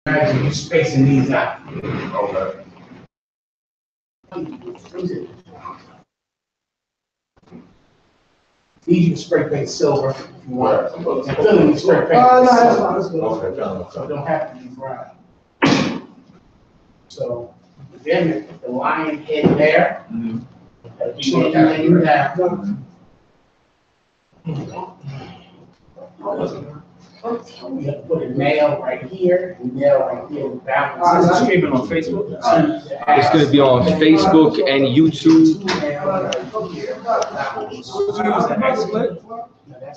Imagine you spacing these out. Okay. These you can spray paint silver if you want. Right. And filling you spray paint. No, that's silver. fine, that's good. Okay. So it don't have to be brown. So then the lion head there. You have you have to put a nail right here, a nail right here. Is it streaming on Facebook? It's going to be on Facebook and YouTube.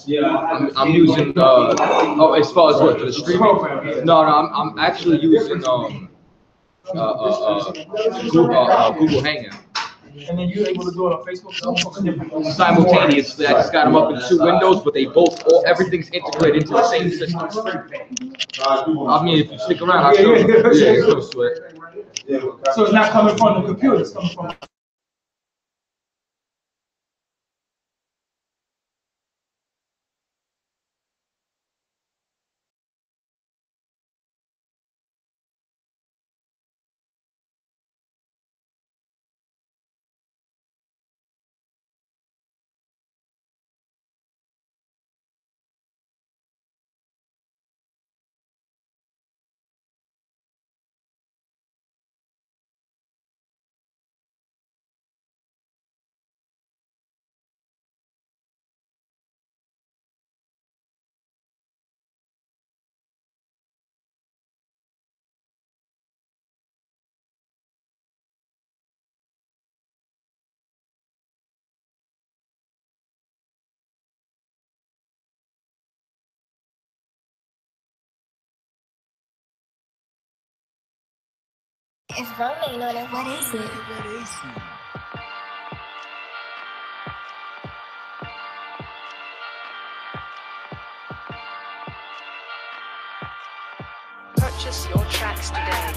Yeah. I'm using oh, as far as what, for the streaming? No, I'm actually using Google Hangout. And then you're able to do it on Facebook? Simultaneously, I just got them up in 2 windows, but they both, everything's integrated into the same system. I mean, if you stick around, I'll show you. Yeah, it's no sweat. So it's not coming from the computer, it's coming from. If rolling on it, what is it? Purchase your tracks today.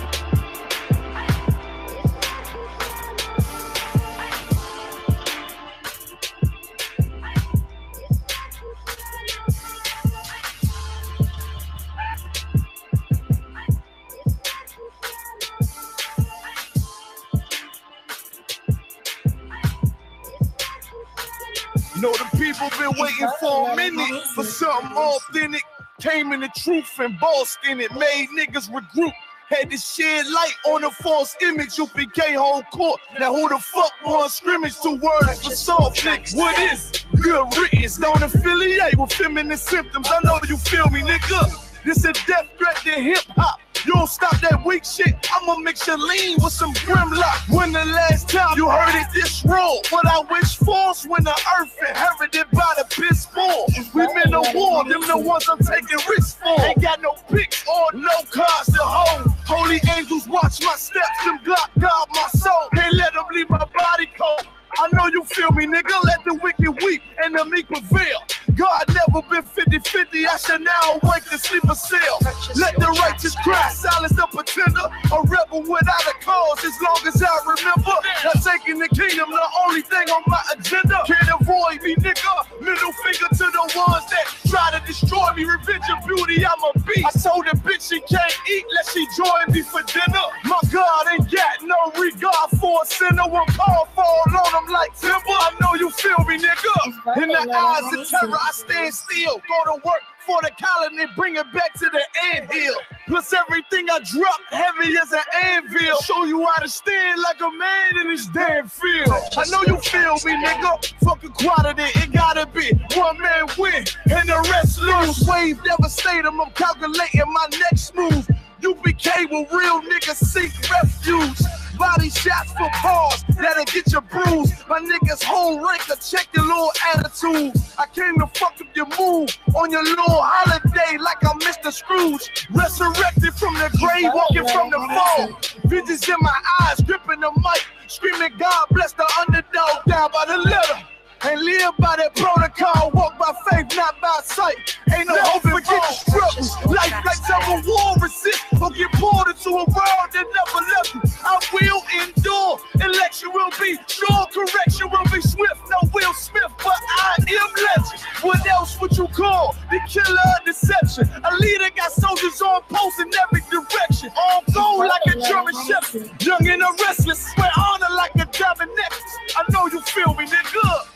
Know the people been waiting for a minute for something authentic. Came in the truth and bossed in it, made niggas regroup. Had to shed light on a false image. I.S.U.P.K whole court. Now who the fuck won scrimmage? 2 words for soft niggas. What is good riddance? Don't affiliate with feminine symptoms. I know you feel me, nigga. This a death threat to hip hop. You don't stop that weak shit, I'ma mix your lean with some Grimlock. When the last time you heard it this raw? What I wish for's when the earth inherited by the piss poor. We been to war, them the ones I'm taking risks for. Ain't got no picks or no cars to hold. Holy angels watch my steps, them Glock guard my soul. Can't let them leave my body cold. I know you feel me, nigga. Let the wicked weep and the meek prevail. God never been 50-50. I shall now awake to sleep a cell. Let the righteous cry, silence the pretender. A rebel without a cause, as long as I remember. Not taking the kingdom, the only thing on my agenda. Can't avoid me, nigga. Middle finger to the ones that try to destroy me. Revenge of beauty, I'm a beast. I told the bitch she can't eat, let she join me for dinner. My God ain't got no regard for a sinner. One call fall on him like timber. I know you feel me, nigga. In the eyes of terror, I stand still. Go to work for the colony, bring it back to the anthill. Plus everything I drop heavy as an anvil. Show you how to stand like a man in this damn field. I know you feel me, nigga. Fuck equality, it gotta be one man win and the rest lose. Wave devastating, I'm calculating my next move. U.P.K will real niggas seek refuge. Body shots for pause, that'll get you bruised. My niggas whole ranker, check your little attitude. I came to fuck up your move on your little holiday like I'm Mr. Scrooge. Resurrected from the grave, walking from the fall. Visions in my eyes, gripping the mic, screaming God bless the underdog down by the letter. And live by that protocol, walk by faith, not by sight. Ain't no hope for getting struggles. Life like some war resist, or get pulled into a world that never left you. I will endure, election will be sure, correction will be swift. No Will Smith, but I am legend. What else would you call the killer of deception? A leader got soldiers on post in every direction. All gold like a German shepherd. Young and a restless. Wear honor like a diamond necklace. I know you feel me, nigga.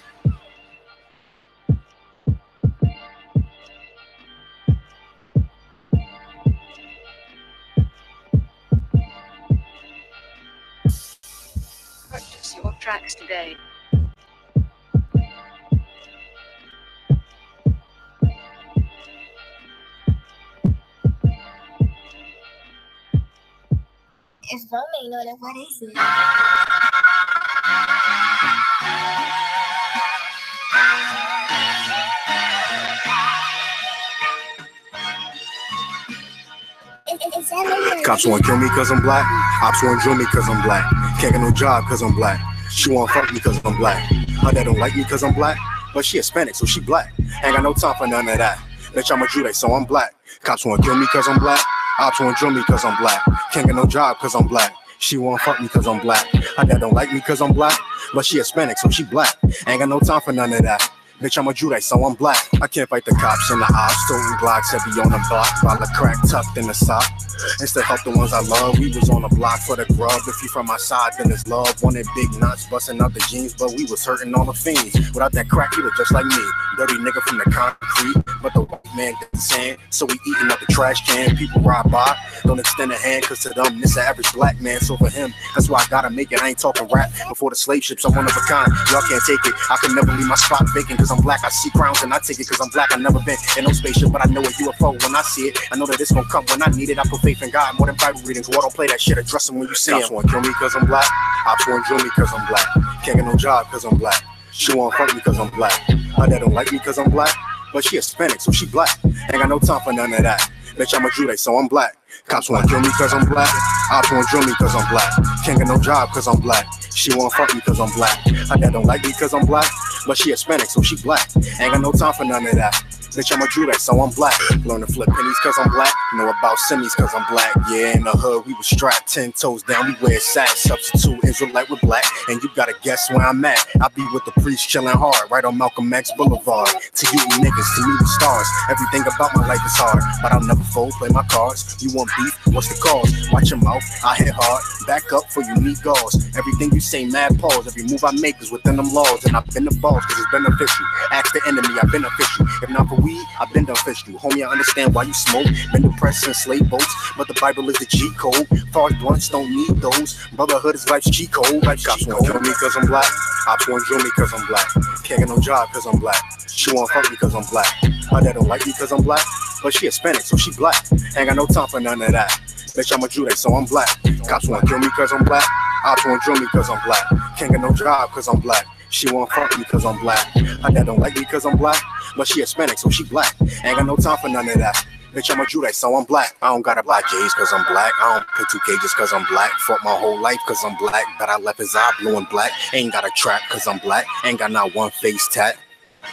Purchase your tracks today. If some ain't know that, what is it? Cops wanna kill me cause I'm black. Ops wanna drill me cause I'm black. Can't get no job cause I'm black. She wanna fuck me cause I'm black. Her dad don't like me cause I'm black. But she Hispanic, so she black. Ain't got no time for none of that. Bitch, I'm a Jude, so I'm black. Cops wanna kill me cause I'm black. Ops wanna drill me cause I'm black. Can't get no job cause I'm black. She wanna fuck me cause I'm black. Her dad don't like me cause I'm black. But she Hispanic, so she black. Ain't got no time for none of that. Bitch, I'm a Jude, so I'm black. I can't fight the cops and the ops. Toting blocks heavy on the block. While the crack tucked in the sock. Instead help the ones I love. We was on the block for the grub. If you from my side, then it's love. Wanted big knots, busting out the jeans, but we was hurting all the fiends. Without that crack, he was just like me. Dirty nigga from the concrete. But the white man didn't sand. So we eating up the trash can. People ride by. Don't extend a hand, cause to them, this an average black man. So for him, that's why I gotta make it. I ain't talking rap. Before the slave ships, I'm one of a kind. Y'all can't take it. I can never leave my spot vacant. Cause I'm black, I see crowns and I take it cause I'm black. I never been in no spaceship, but I know a UFO when I see it. I know that it's gonna come when I need it. I put faith in God more than Bible readings. Why don't play that shit? Address them when you see him. Cops wanna kill me cause I'm black. Ops wanna drill me cause I'm black. Can't get no job cause I'm black. She wanna fuck me cause I'm black. Her dad don't like me cause I'm black. But she Hispanic, so she black. Ain't got no time for none of that. Bitch, I'm a Jude, so I'm black. Cops wanna kill me cause I'm black. Ops wanna drill me cause I'm black. Can't get no job cause I'm black. She wanna fuck me cause I'm black. Her dad don't like me cause I'm black. But she Hispanic, so she black. Ain't got no time for none of that. Bitch, I'm a Jude, so I'm black. Learn to flip pennies cause I'm black. Know about semis cause I'm black. Yeah, in the hood, we was strapped 10 toes down. We wear sacks. Substitute Israelite with black. And you gotta guess where I'm at. I be with the priest chilling hard. Right on Malcolm X Boulevard. To you niggas, to me the stars. Everything about my life is hard. But I'll never fold, play my cards. You want beef? What's the cause? Watch your mouth, I hit hard. Back up for you need gauze. Everything you say, mad pause. Every move I make is within them laws. And I've been the boss cause it's beneficial. Ask the enemy, I've been official. If not for weed, I've been done fished you. Homie, I understand why you smoke. Been depressed since slave boats. But the Bible is the G code. Far as blunts don't need those. Brotherhood is life's G code. Like cops wanna kill me cause I'm black. Ops wanna drill me cause I'm black. Can't get no job cause I'm black. She wanna fuck me cause I'm black. Her dad don't like me cause I'm black. But she Hispanic, so she black. Ain't got no time for none of that. Bitch, I'm a Jude, so I'm black. Cops wanna kill me cause I'm black. Ops wanna drill me cause I'm black. Can't get no job cause I'm black. She wanna fuck me cause I'm black. Her dad don't like me cause I'm black. But she Hispanic, so she black. Ain't got no time for none of that. Bitch, I'm a Jude, so I'm black. I don't gotta buy J's cause I'm black. I don't put 2K just cause I'm black. Fought my whole life cause I'm black. But I left his eye blue and black. Ain't got a trap cause I'm black. Ain't got not one face tat.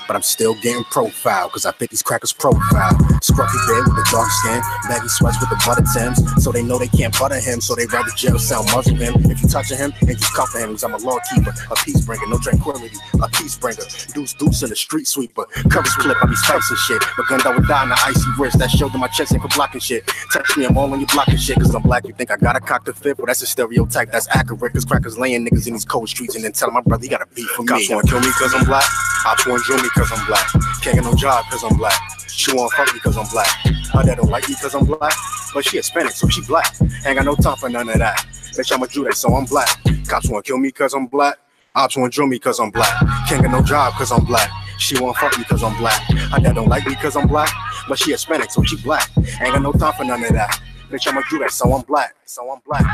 But I'm still getting profile, cause I fit these crackers profile. Scruffy beard with the dark skin, baggy sweats with the butter Timbs. So they know they can't butter him, so they rather jail cell muzzle him. If you touching him, and you comfort him, cause I'm a law keeper, a peace bringer, no tranquility, a peace bringer. Deuce in the street sweeper, coverage clip, I be spicing shit. But gunned I would die in the icy wrist, that showed in my chest ain't for blocking shit. Touch me, I'm all on you blocking shit, cause I'm black. You think I gotta cock the fifth? Well, that's a stereotype, that's accurate, cause crackers laying niggas in these cold streets and then telling my brother he got a beat for me. Cops wanna kill me cause I'm black, ops wanna drill me cause I'm black. Can't get no job cause I'm black. She wanna fuck me cause I'm black. Her dad don't like me cause I'm black. But she Hispanic, so she black. Ain't got no time for none of that. Bitch, I'm a Jude, so I'm black. Cops wanna kill me cause I'm black. Ops wanna drill me cause I'm black. Can't get no job cause I'm black. She wanna fuck me cause I'm black. Her dad don't like me cause I'm black. But she Hispanic, so she black. Ain't got no time for none of that. Bitch, I'm a Jude, so I'm black. So I'm black.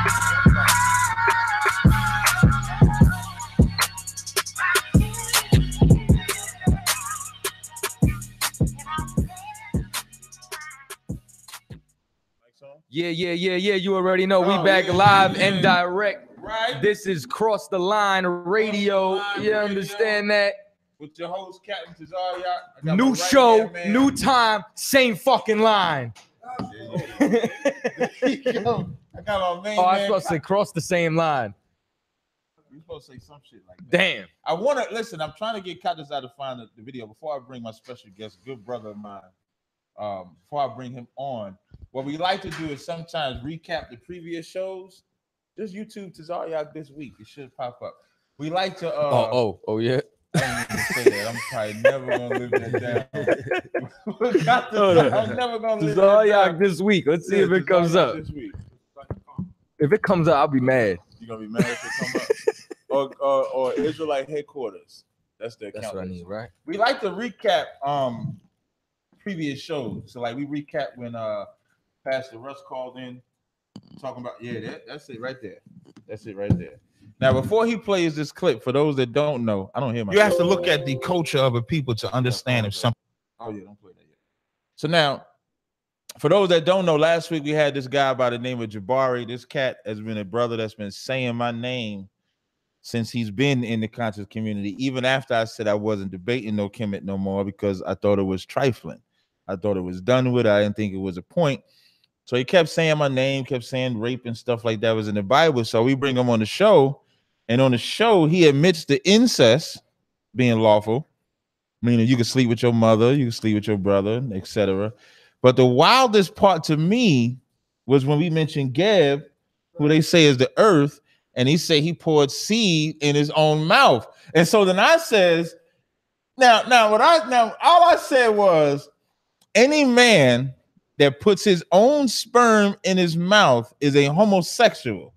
Yeah. You already know. We back live and direct. Right. This is Cross the Line Radio. You understand that? With your host, Captain Tazaryach. New show, new time, same fucking line. I got my main Oh, I was man. supposed to say cross the same line. You're supposed to say some shit like that. Damn. I want to listen. I'm trying to get Chaataza to find the video before I bring my special guest, good brother of mine. Before I bring him on, what we like to do is sometimes recap the previous shows. Just YouTube Tazaryach this week. It should pop up. We like to yeah. I didn't even say that. I'm probably never gonna live that down. I'm never gonna live that Tazaryach down. this week. Let's see if it comes Tazaryach up. This week. If it comes up, I'll be mad. You gonna be mad if it come up? Or Israelite headquarters. That's the account. That's what I need, right? We like to recap previous shows. So like we recap when Pastor Russ called in talking about that's it right there. That's it right there. Now before he plays this clip, for those that don't know, I don't hear my. You have to look at the culture of a people to understand if something. Oh yeah, don't play that yet. So now, for those that don't know, last week we had this guy by the name of Jabari. This cat has been a brother that's been saying my name since he's been in the conscious community, even after I said I wasn't debating no Kemet no more because I thought it was trifling. I thought it was done with. I didn't think it was a point. So he kept saying my name, kept saying rape and stuff like that was in the Bible. So we bring him on the show, and on the show, he admits the incest being lawful, meaning you can sleep with your mother, you can sleep with your brother, etc. But the wildest part to me was when we mentioned Geb, who they say is the earth, and he said he poured seed in his own mouth. And so then I says, now all I said was, any man that puts his own sperm in his mouth is a homosexual.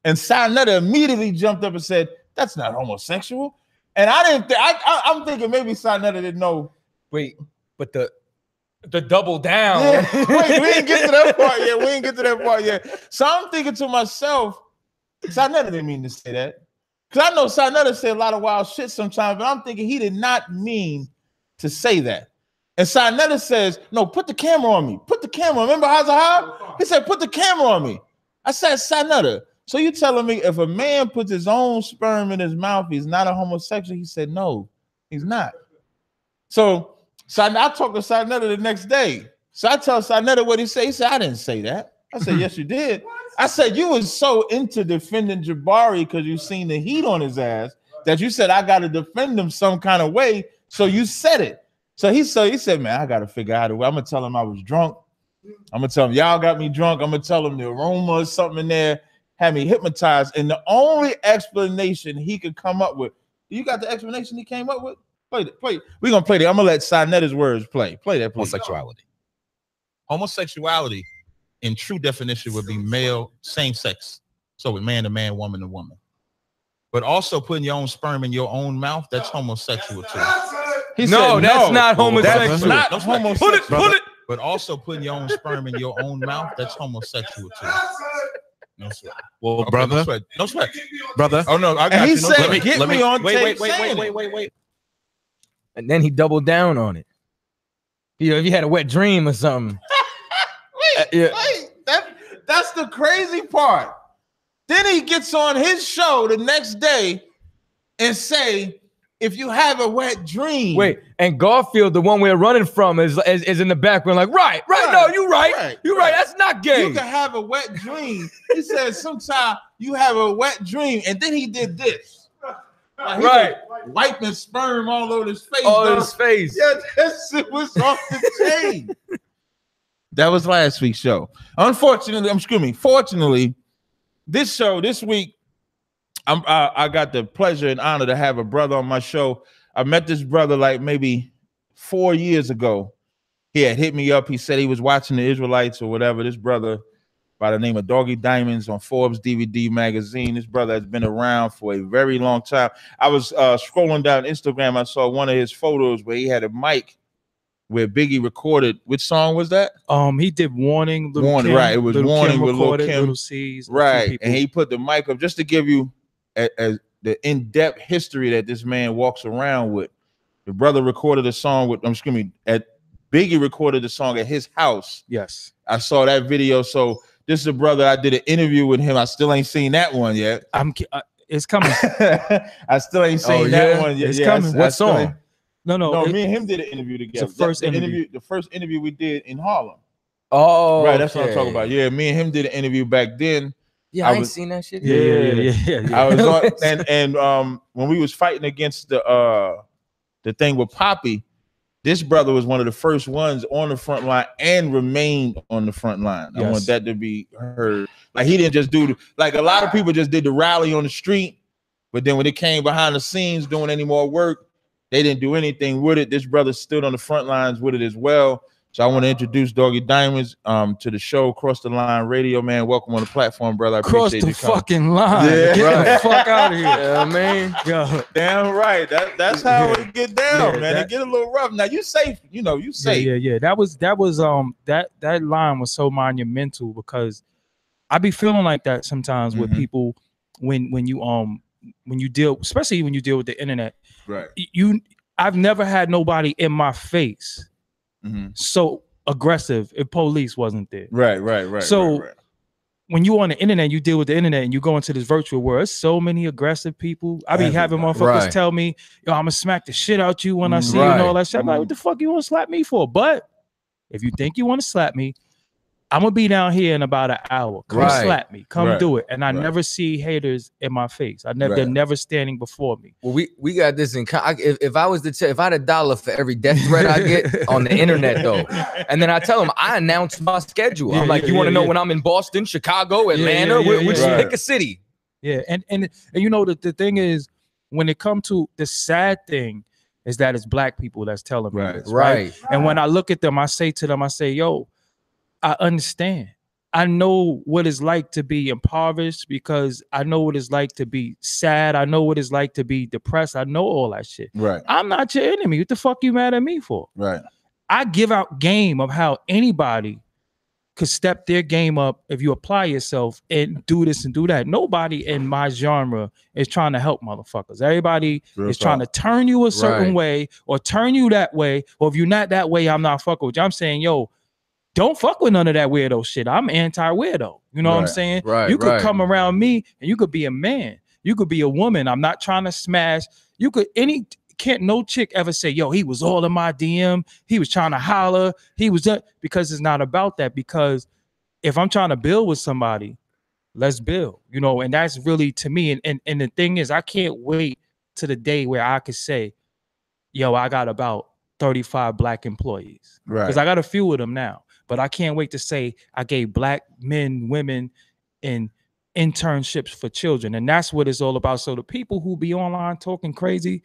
And Sayonetta immediately jumped up and said, that's not homosexual. And I didn't think, I'm thinking maybe Sayonetta didn't know. Wait, but the double down. Yeah, wait, we didn't get to that part yet. So I'm thinking to myself, Sayonetta didn't mean to say that. Because I know Sayonetta said a lot of wild shit sometimes, but I'm thinking he did not mean to say that. And Sayonetta says, no, put the camera on me. Put the camera on. Remember Hazahab? He said, put the camera on me. I said, Sayonetta, so you telling me if a man puts his own sperm in his mouth, he's not a homosexual? He said, no, he's not. So I talked to Sayonetta the next day. So I tell Sayonetta what he said. He said, I didn't say that. I said, yes, you did. I said, you was so into defending Jabari because you seen the heat on his ass that you said, I got to defend him some kind of way. So you said it. So he said, man, I got to figure out a way. I'm going to tell him I was drunk. I'm going to tell him y'all got me drunk. I'm going to tell him the aroma or something in there had me hypnotized. And the only explanation he could come up with, you got the explanation he came up with? Play it. We're going to play it. I'm going to let Sayonetta's words play. Play that, please. Homosexuality in true definition would be male, same sex. So with man to man, woman to woman. But also putting your own sperm in your own mouth, that's homosexual too. That's not homosexual. That's not homosexual. Pull it. But also putting your own sperm in your own mouth, that's homosexual too. No sweat. Well, okay, brother. No sweat. Brother. Oh no, I got and you. He No said, sweat. get me on tape. Wait. And then he doubled down on it. You know, if you had a wet dream or something. Wait, that's the crazy part. Then he gets on his show the next day and say, if you have a wet dream. Wait, and Garfield, the one we're running from, is in the background, like, right. No, you're right. You're right. That's not gay. You can have a wet dream. He says sometimes you have a wet dream, and then he did this. Like, right. Wiping sperm all over his face. Yeah, that shit was off the chain. That was last week's show. Fortunately, this show this week, I got the pleasure and honor to have a brother on my show. I met this brother like maybe 4 years ago. He had hit me up. He said he was watching the Israelites or whatever. This brother by the name of Doggie Diamonds on Forbes DVD magazine. This brother has been around for a very long time. I was scrolling down Instagram. I saw one of his photos where he had a mic where Biggie recorded. Which song was that? He did Warning. Warning, right. It was Warning with Lil' Kim. Little C's, right. And he put the mic up just to give you the in-depth history that this man walks around with. The brother recorded a song with, Biggie recorded the song at his house. Yes. I saw that video. So this is a brother, I did an interview with him. I still ain't seen that one yet. It's coming. I still ain't seen that one yet. It's coming. What song? No, me and him did an interview together. The first interview we did in Harlem. Oh, right. That's what I'm talking about. Yeah, me and him did an interview back then. Yeah, I ain't seen that shit. Yeah. I was on, and when we was fighting against the thing with Poppy, this brother was one of the first ones on the front line and remained on the front line. I want that to be heard. Like he didn't just do like a lot of people just did the rally on the street, but then when it came behind the scenes doing any more work, they didn't do anything with it. This brother stood on the front lines with it as well. So I want to introduce Doggie Diamonds to the show, Cross the Line Radio, man. Welcome on the platform, brother. I appreciate you coming. Cross the fucking line. Yeah. Get the fuck out of here. Yeah, man. Yo. Damn right. That's how it get down, man. It get a little rough. Now you safe, you know, you safe. Yeah. That line was so monumental because I be feeling like that sometimes with people when you deal, especially when you deal with the internet. Right. I've never had nobody in my face so aggressive if police wasn't there. Right. So when you on the internet, you deal with the internet and you go into this virtual world, there's so many aggressive people. I be having motherfuckers tell me, yo, I'm gonna smack the shit out you when I see you and all that shit. I'm like, what the fuck you want to slap me for? But if you think you want to slap me, I'm gonna be down here in about an hour. Come slap me. Come do it. And I never see haters in my face. They're never standing before me. Well, we got this in. If I was to if I had $1 for every death threat I get on the internet though, and then I tell them I announce my schedule. I'm like, you want to know when I'm in Boston, Chicago, Atlanta, which pick a city. Yeah, and you know the thing is, when it comes to the sad thing is that it's black people that's telling me this, right? And when I look at them, I say to them, I say, yo, I understand. I know what it's like to be impoverished because I know what it's like to be sad. I know what it's like to be depressed. I know all that shit. Right. I'm not your enemy. What the fuck you mad at me for? Right. I give out game of how anybody could step their game up if you apply yourself and do this and do that. Nobody in my genre is trying to help motherfuckers. Everybody is trying to turn you a certain way or turn you that way. Or if you're not that way, I'm not fucking with you. I'm saying, yo, don't fuck with none of that weirdo shit. I'm anti-weirdo. You know what I'm saying? You could come around me and you could be a man. You could be a woman. I'm not trying to smash. You could no chick ever say, yo, he was all in my DM. He was trying to holler. He was just, because it's not about that. Because if I'm trying to build with somebody, let's build, you know, and that's really to me. And the thing is, I can't wait to the day where I could say, yo, I got about 35 black employees. Because I got a few of them now. But I can't wait to say I gave black men, women, and internships for children. And that's what it's all about. So the people who be online talking crazy,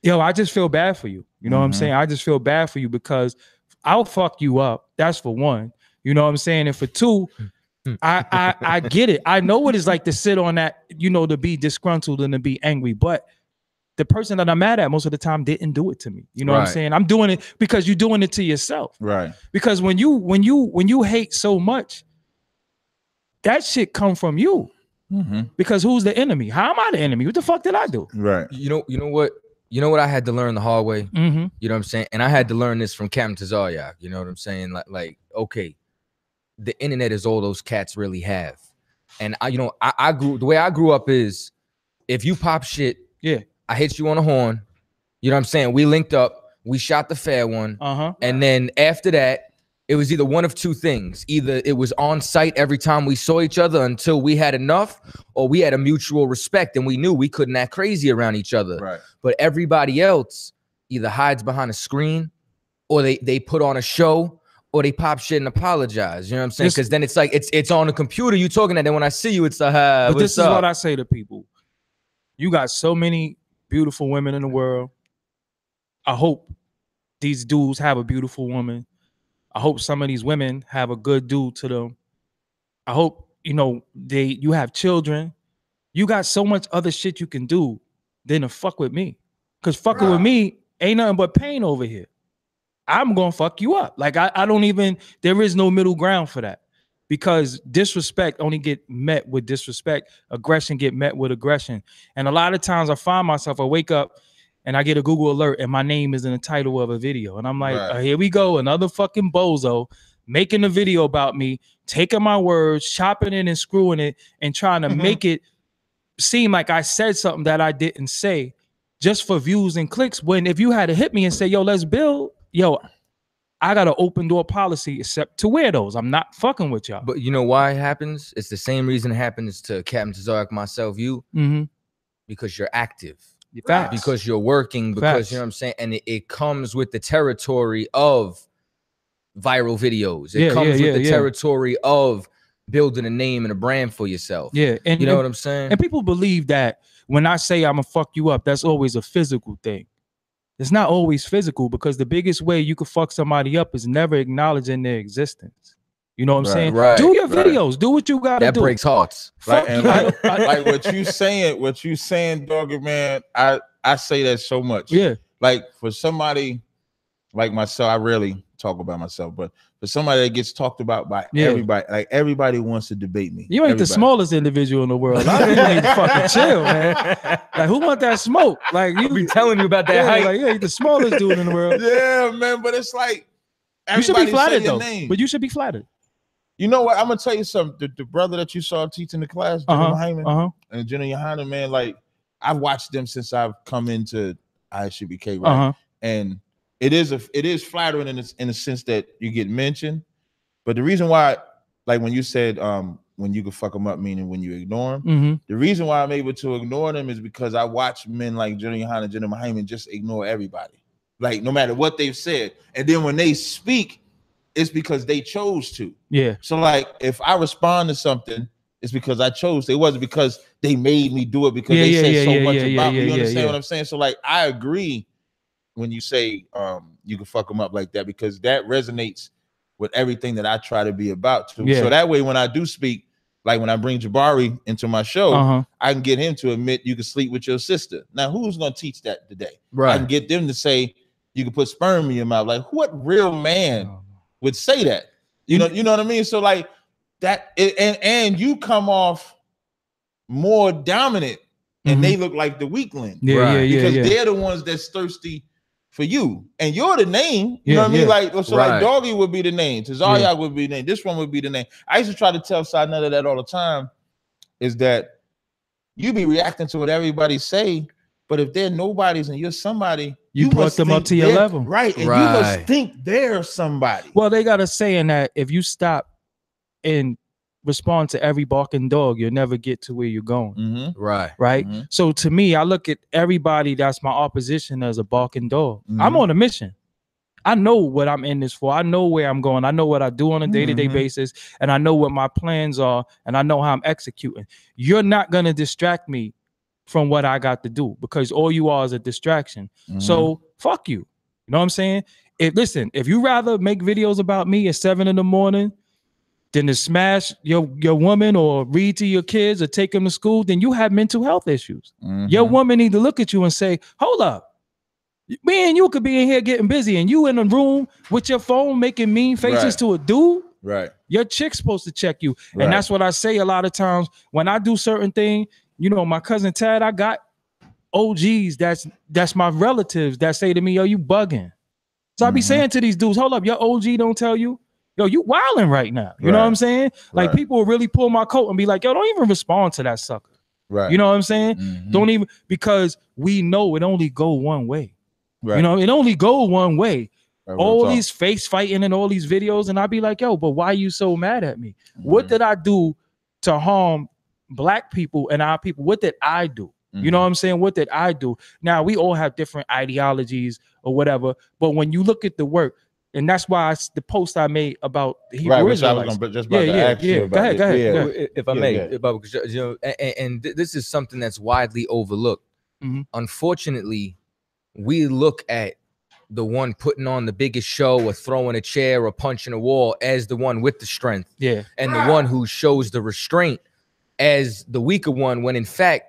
yo, I just feel bad for you. You know what I'm saying? I just feel bad for you because I'll fuck you up. That's for one. You know what I'm saying? And for two, I get it. I know what it's like to sit on that, you know, to be disgruntled and to be angry. But the person that I'm mad at most of the time didn't do it to me. You know what I'm saying? I'm doing it because you're doing it to yourself. Right. Because when you hate so much, that shit come from you. Because who's the enemy? How am I the enemy? What the fuck did I do? Right. You know what I had to learn the hard way? You know what I'm saying? And I had to learn this from Captain Tazaryach. You know what I'm saying? Like, okay, the internet is all those cats really have. And I grew, the way I grew up is if you pop shit, I hit you on the horn. You know what I'm saying? We linked up. We shot the fair one. And then after that, it was either one of two things. Either it was on site every time we saw each other until we had enough, or we had a mutual respect and we knew we couldn't act crazy around each other. Right. But everybody else either hides behind a screen or they put on a show or they pop shit and apologize. You know what I'm saying? Because then it's like it's on the computer you talking, and then when I see you, it's but this is what I say to people. You got so many beautiful women in the world. I hope these dudes have a beautiful woman. I hope some of these women have a good dude to them. I hope, you know, you have children. You got so much other shit you can do than to fuck with me. Because fucking with me ain't nothing but pain over here. I'm gonna fuck you up. Like I don't even, there is no middle ground for that. Because disrespect only get met with disrespect. Aggression get met with aggression. And a lot of times I find myself, I wake up and I get a Google alert and my name is in the title of a video. And I'm like, here we go. Another fucking bozo making a video about me, taking my words, chopping it and screwing it and trying to make it seem like I said something that I didn't say just for views and clicks. When if you had to hit me and say, yo, let's build, yo, I got an open door policy except to weirdos. I'm not fucking with y'all. But you know why it happens? It's the same reason it happens to Captain Tazaryach, myself, you. Because you're active. Facts. because you're working, because Facts. you know what I'm saying, and it comes with the territory of viral videos. It comes with the territory of building a name and a brand for yourself. Yeah, and you know what I'm saying? And people believe that when I say I'm gonna fuck you up, that's always a physical thing. It's not always physical, because the biggest way you could fuck somebody up is never acknowledging their existence. You know what I'm saying? Right, do your videos, do what you gotta do. That breaks hearts. Like, and like what you saying, Doggie, man, I say that so much. Yeah. Like for somebody like myself, I rarely talk about myself, but for somebody that gets talked about by everybody, like everybody wants to debate me. You ain't the smallest individual in the world. A lot of people need to fucking chill, man. Like, who want that smoke? Like, you be telling you about that height. Like, you ain't the smallest dude in the world. Yeah, man, but it's like you should be everybody flattered say your though. name. But you should be flattered. You know what? I'm gonna tell you something. The brother that you saw teaching the class, GEN.YAHANNA, and GEN.YAHANNA, man, like I've watched them since I've come into I.S.U.P.K, right? And it is flattering in the sense that you get mentioned. But the reason why, like when you said when you can fuck them up, meaning when you ignore them, the reason why I'm able to ignore them is because I watch men like GEN.YAHANNA, GEN.YAHANNA just ignore everybody, like no matter what they've said. And then when they speak, it's because they chose to. Yeah. So like if I respond to something, it's because I chose. It wasn't because they made me do it because they said so much about me. You understand what I'm saying? So like I agree when you say you can fuck them up like that, because that resonates with everything that I try to be about too. So that way when I do speak, like when I bring Jabari into my show, I can get him to admit you can sleep with your sister. Now who's gonna teach that today? Right. I can get them to say you can put sperm in your mouth. Like what real man would say that? You know what I mean? So like that, and you come off more dominant, and they look like the weakling, because they're the ones that's thirsty for you, and you're the name. You know what I mean? Like so, like Doggie would be the name, Tazaryach would be the name, this one would be the name. I used to try to tell Sinetta that all the time, is that you be reacting to what everybody say, but if they're nobodies and you're somebody, you brought them up to your level, right? And you must think they're somebody. Well, they got a saying that if you stop and respond to every barking dog, you'll never get to where you're going. Right. So to me, I look at everybody that's my opposition as a barking dog. I'm on a mission. I know what I'm in this for. I know where I'm going. I know what I do on a day-to-day basis, and I know what my plans are, and I know how I'm executing. You're not gonna distract me from what I got to do, because all you are is a distraction. So fuck you. You know what I'm saying? Listen, if you rather make videos about me at 7 in the morning than to smash your woman or read to your kids or take them to school, then you have mental health issues. Your woman need to look at you and say, hold up, me and you could be in here getting busy, and you in the room with your phone making mean faces to a dude. Your chick's supposed to check you. And that's what I say a lot of times when I do certain things. You know, my cousin Tad, I got OGs that's my relatives that say to me, yo, you bugging. So I be saying to these dudes, hold up, your OG don't tell you, yo, you wilding right now. You know what I'm saying? Like people will really pull my coat and be like, yo, don't even respond to that sucker. You know what I'm saying? Don't even, because we know it only go one way. You know, it only go one way. All these face fighting and all these videos, and I be like, yo, but why you so mad at me? What did I do to harm Black people and our people? What did I do? You know what I'm saying? What did I do? Now we all have different ideologies or whatever, but when you look at the work, and that's why the post I made about the Hebrew Israelites. Go ahead. If I may, because you know, and this is something that's widely overlooked. Unfortunately, we look at the one putting on the biggest show or throwing a chair or punching a wall as the one with the strength, and the one who shows the restraint as the weaker one, when in fact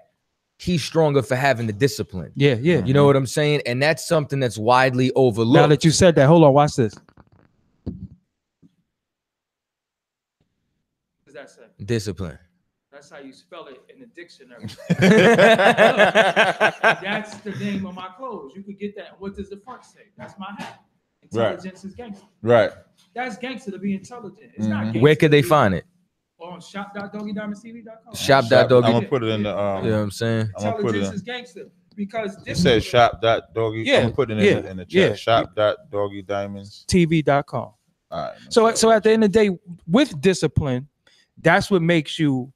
he's stronger for having the discipline. You know what I'm saying? And that's something that's widely overlooked. Now that you said that, hold on, watch this. What does that say? Discipline. That's how you spell it in the dictionary. That's the name of my clothes. You could get that. What does the front say? That's my hat. Intelligence is gangster. That's gangster to be intelligent. It's not gangster. Where could they find it? On shop.doggiediamondtv.com. Shop.doggie. I'm gonna put it in the you know what I'm saying? Intelligence is gangster, because it says shop.doggie. I'm gonna put it in the chat. Shop.doggiediamondstv.com. All right. So at the end of the day, with discipline, that's what makes you,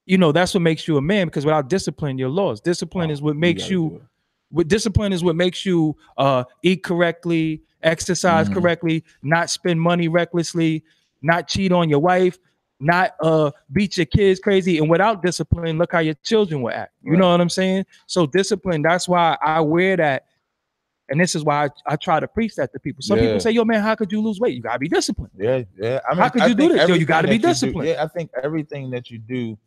that's what makes you a man, because without discipline, you're lost. Discipline is what makes you What discipline is what makes you eat correctly, exercise correctly, not spend money recklessly, not cheat on your wife, not beat your kids crazy. And without discipline, look how your children will act. You know what I'm saying? So discipline, that's why I wear that. And this is why I try to preach that to people. Some people say, yo, man, how could you lose weight? You gotta be disciplined. Yeah. I mean, how could you do this? Yo, you gotta be disciplined. I think everything that you do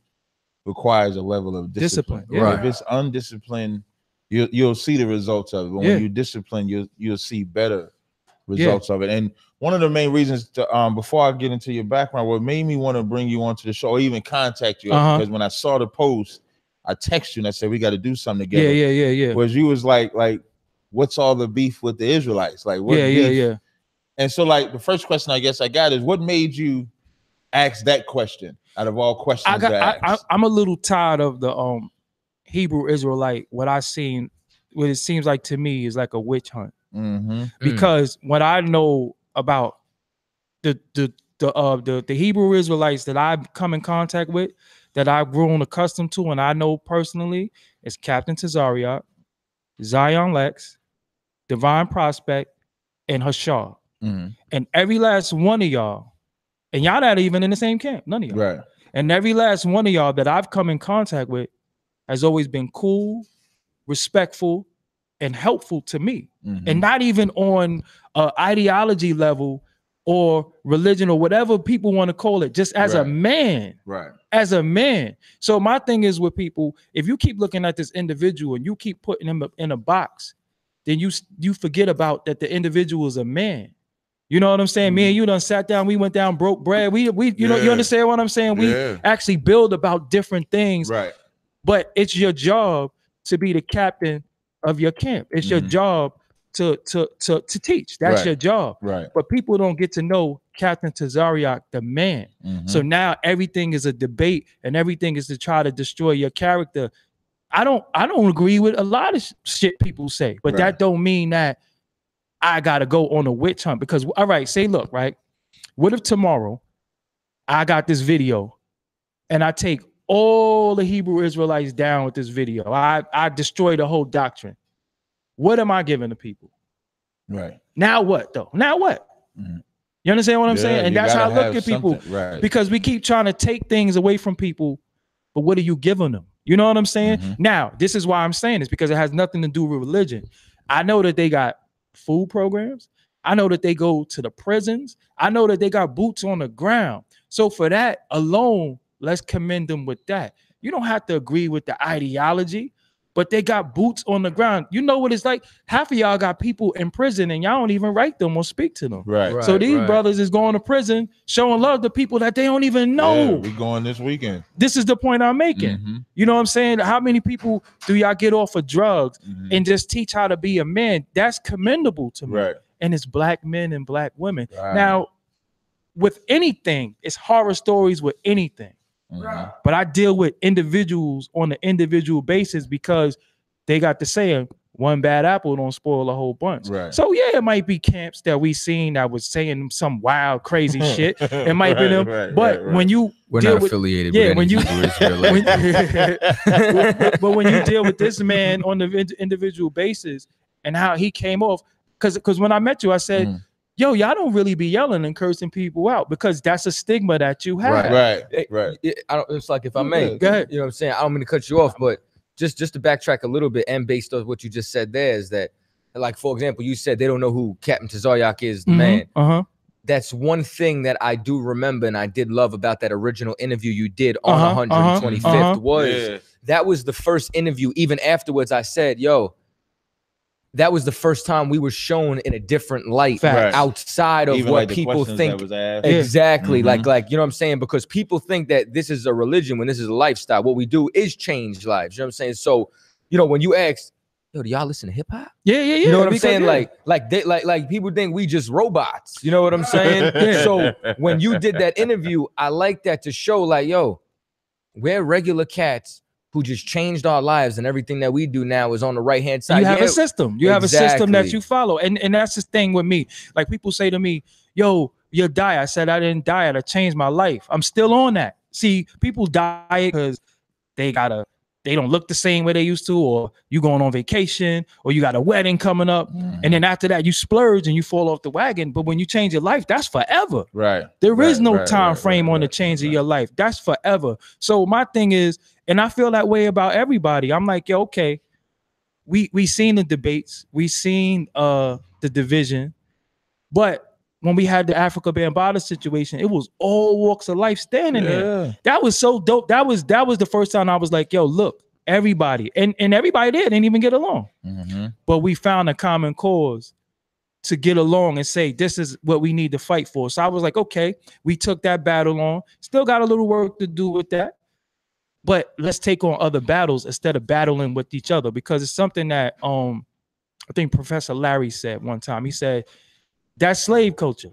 requires a level of discipline. Right. If it's undisciplined, you'll see the results of it. But when you discipline, you'll see better results of it. And one of the main reasons to before I get into your background, what made me want to bring you onto the show or even contact you, because when I saw the post, I texted you and I said we got to do something together. Yeah. Whereas you was like, what's all the beef with the Israelites? Like, what beef? Yeah. And so, like, the first question I guess I got is, what made you ask that question out of all questions? I'm a little tired of the Hebrew Israelite. What it seems like to me is like a witch hunt. Because what I know about the Hebrew Israelites that I've come in contact with, that I've grown accustomed to, and I know personally, is Captain Tazaryach, Zion Lex, Divine Prospect, and Hashar. And every last one of y'all, and y'all not even in the same camp, none of y'all. Right. And every last one of y'all that I've come in contact with has always been cool, respectful, and helpful to me. And not even on ideology level or religion or whatever people want to call it, just as a man. Right. As a man. So my thing is with people, if you keep looking at this individual and you keep putting him in a box, then you forget about that the individual is a man. You know what I'm saying? Me and you done sat down, we went down, broke bread. We you know, you understand what I'm saying? We actually build about different things. Right. But it's your job to be the captain of your camp. It's your job to teach. That's your job. Right. But people don't get to know Captain Tazaryach, the man. So now everything is a debate and everything is to try to destroy your character. I don't agree with a lot of shit people say, but that don't mean that I gotta go on a witch hunt. Because all right, say look, right? What if tomorrow I got this video and I take all the Hebrew Israelites down with this video? I destroy the whole doctrine. What am I giving to people? Right. Now what though? Now what? You understand what I'm saying? And that's how I look at people. Right. Because we keep trying to take things away from people, but what are you giving them? You know what I'm saying? Now, this is why I'm saying this, because it has nothing to do with religion. I know that they got food programs. I know that they go to the prisons. I know that they got boots on the ground. So for that alone, let's commend them with that. You don't have to agree with the ideology, but they got boots on the ground. You know what it's like? Half of y'all got people in prison and y'all don't even write them or speak to them. Right. So these brothers is going to prison, showing love to people that they don't even know. Yeah, we going this weekend. This is the point I'm making. You know what I'm saying? How many people do y'all get off of drugs and just teach how to be a man? That's commendable to me. Right. And it's black men and black women. Right. Now, with anything, it's horror stories with anything. But I deal with individuals on an individual basis because they got the saying, one bad apple don't spoil a whole bunch. Right. So yeah, it might be camps that we seen that was saying some wild, crazy shit. It might be them. But when you we're deal not with, affiliated with any you, but when you deal with this man on the individual basis and how he came off, because when I met you, I said, yo, y'all don't really be yelling and cursing people out because that's a stigma that you have. Right. It's like, if I may, go ahead. You know what I'm saying? I don't mean to cut you off, but just to backtrack a little bit and based on what you just said there is that, like, for example, you said they don't know who Captain Tazaryach is, the man. That's one thing that I do remember and I did love about that original interview you did on 125th was that was the first interview. Even afterwards, I said, yo, that was the first time we were shown in a different light outside of even what like people think. Exactly. Like, you know what I'm saying? Because people think that this is a religion when this is a lifestyle. What we do is change lives. You know what I'm saying? So, you know, when you ask, yo, do y'all listen to hip hop? Yeah. You know what I'm saying? Like people think we just robots. You know what I'm saying? So when you did that interview, I like that to show like, yo, we're regular cats who just changed our lives, and everything that we do now is on the right-hand side. You have a system. You have a system that you follow. And that's the thing with me. Like, people say to me, yo, your diet. I said, I didn't diet. I changed my life. I'm still on that. See, people diet because they got a they don't look the same way they used to, or you going on vacation, or you got a wedding coming up, and then after that you splurge and you fall off the wagon. But when you change your life, that's forever. Right. There is no time frame on the change of your life. That's forever. So my thing is, and I feel that way about everybody. I'm like, yo, okay, we seen the debates, we seen the division, but when we had the Africa Bambaataa situation, it was all walks of life standing there. That was so dope. That was the first time I was like, yo, look, everybody, and everybody there didn't even get along. But we found a common cause to get along and say, this is what we need to fight for. So I was like, okay, we took that battle on. Still got a little work to do with that. But let's take on other battles instead of battling with each other, because it's something that I think Professor Larry said one time. He said, that's slave culture.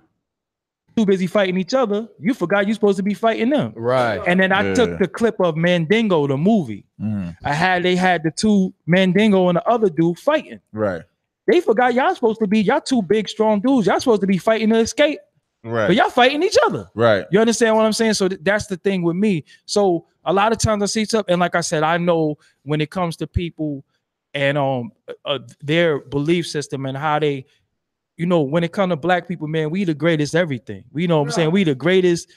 Too busy fighting each other, you forgot you're supposed to be fighting them. Right. And then I took the clip of Mandingo, the movie. They had the two Mandingo and the other dude fighting. Right. They forgot y'all two big, strong dudes. Y'all supposed to be fighting to escape. Right. But y'all fighting each other. Right. You understand what I'm saying? So that's the thing with me. So a lot of times I see stuff, and like I said, I know when it comes to people and their belief system and how they, you know, when it comes to black people, man, we the greatest everything. We know what I'm saying? We the greatest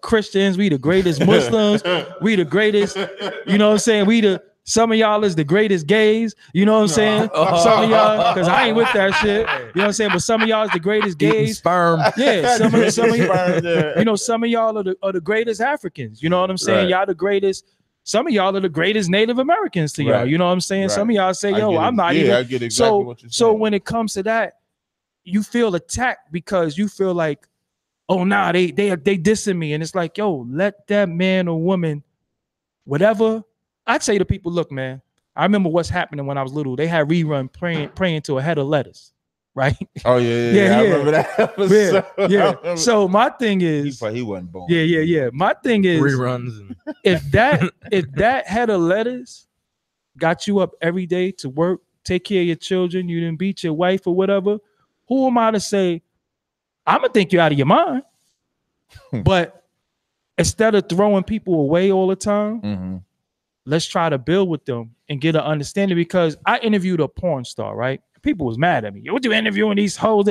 Christians, we the greatest Muslims, we the greatest, you know what I'm saying? Some of y'all is the greatest gays, you know what I'm saying? Some of y'all, because I ain't with that shit, you know what I'm saying? But some of y'all is the greatest gays. Sperm. Yeah, some of you know, some of y'all are the greatest Africans, you know what I'm saying? Right. Y'all the greatest. Some of y'all are the greatest Native Americans to y'all, you know what I'm saying? Some of y'all say, yo, I'm not even. I get exactly what you're saying. So when it comes to that, you feel attacked because you feel like, oh nah, they dissing me. And it's like, yo, let that man or woman, whatever. I'd say to people, look, man, I remember what's happening when I was little. They had rerun praying to a head of lettuce, right? Oh, yeah. I remember that episode. Yeah. So my thing is, he wasn't born. Yeah. My thing is reruns. If that head of lettuce got you up every day to work, take care of your children, you didn't beat your wife or whatever, who am I to say, I'm gonna think you're out of your mind? But instead of throwing people away all the time, let's try to build with them and get an understanding. Because I interviewed a porn star, right? People was mad at me. What you interviewing these hoes?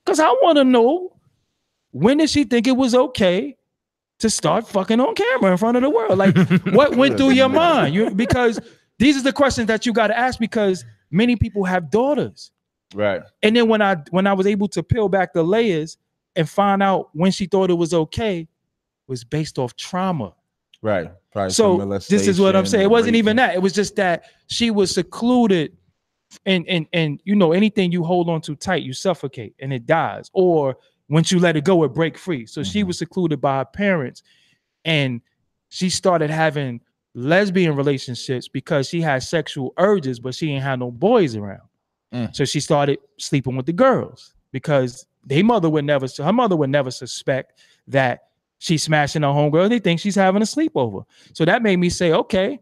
Because I want to know, when did she think it was okay to start fucking on camera in front of the world? Like, what went through your mind? Because these are the questions that you got to ask, because many people have daughters. Right. And then when I was able to peel back the layers and find out when she thought it was okay, was based off trauma. Right. Probably so this is what I'm saying. It wasn't even that. It was just that she was secluded, and you know, anything you hold on too tight, you suffocate and it dies. Or once you let it go, it break free. So she was secluded by her parents, and she started having lesbian relationships because she had sexual urges, but she ain't had no boys around. So she started sleeping with the girls because her mother would never suspect that she's smashing her homegirl. They think she's having a sleepover. So that made me say, okay,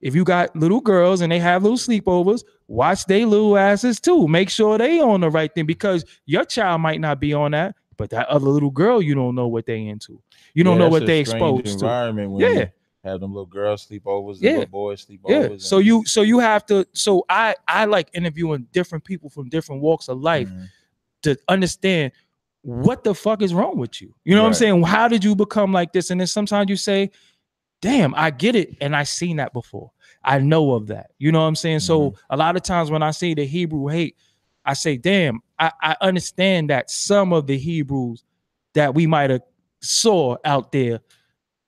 if you got little girls and they have little sleepovers, watch they little asses too. Make sure they on the right thing, because your child might not be on that, but that other little girl, you don't know what they into. You don't know what they exposed to. When have them little girls sleepovers, the little boys sleepovers. Yeah. So you have to. So I like interviewing different people from different walks of life to understand what the fuck is wrong with you. You know what I'm saying? How did you become like this? And then sometimes you say, damn, I get it, and I seen that before. I know of that. You know what I'm saying? So a lot of times when I see the Hebrew hate, I say, damn, I understand that some of the Hebrews that we might have saw out there,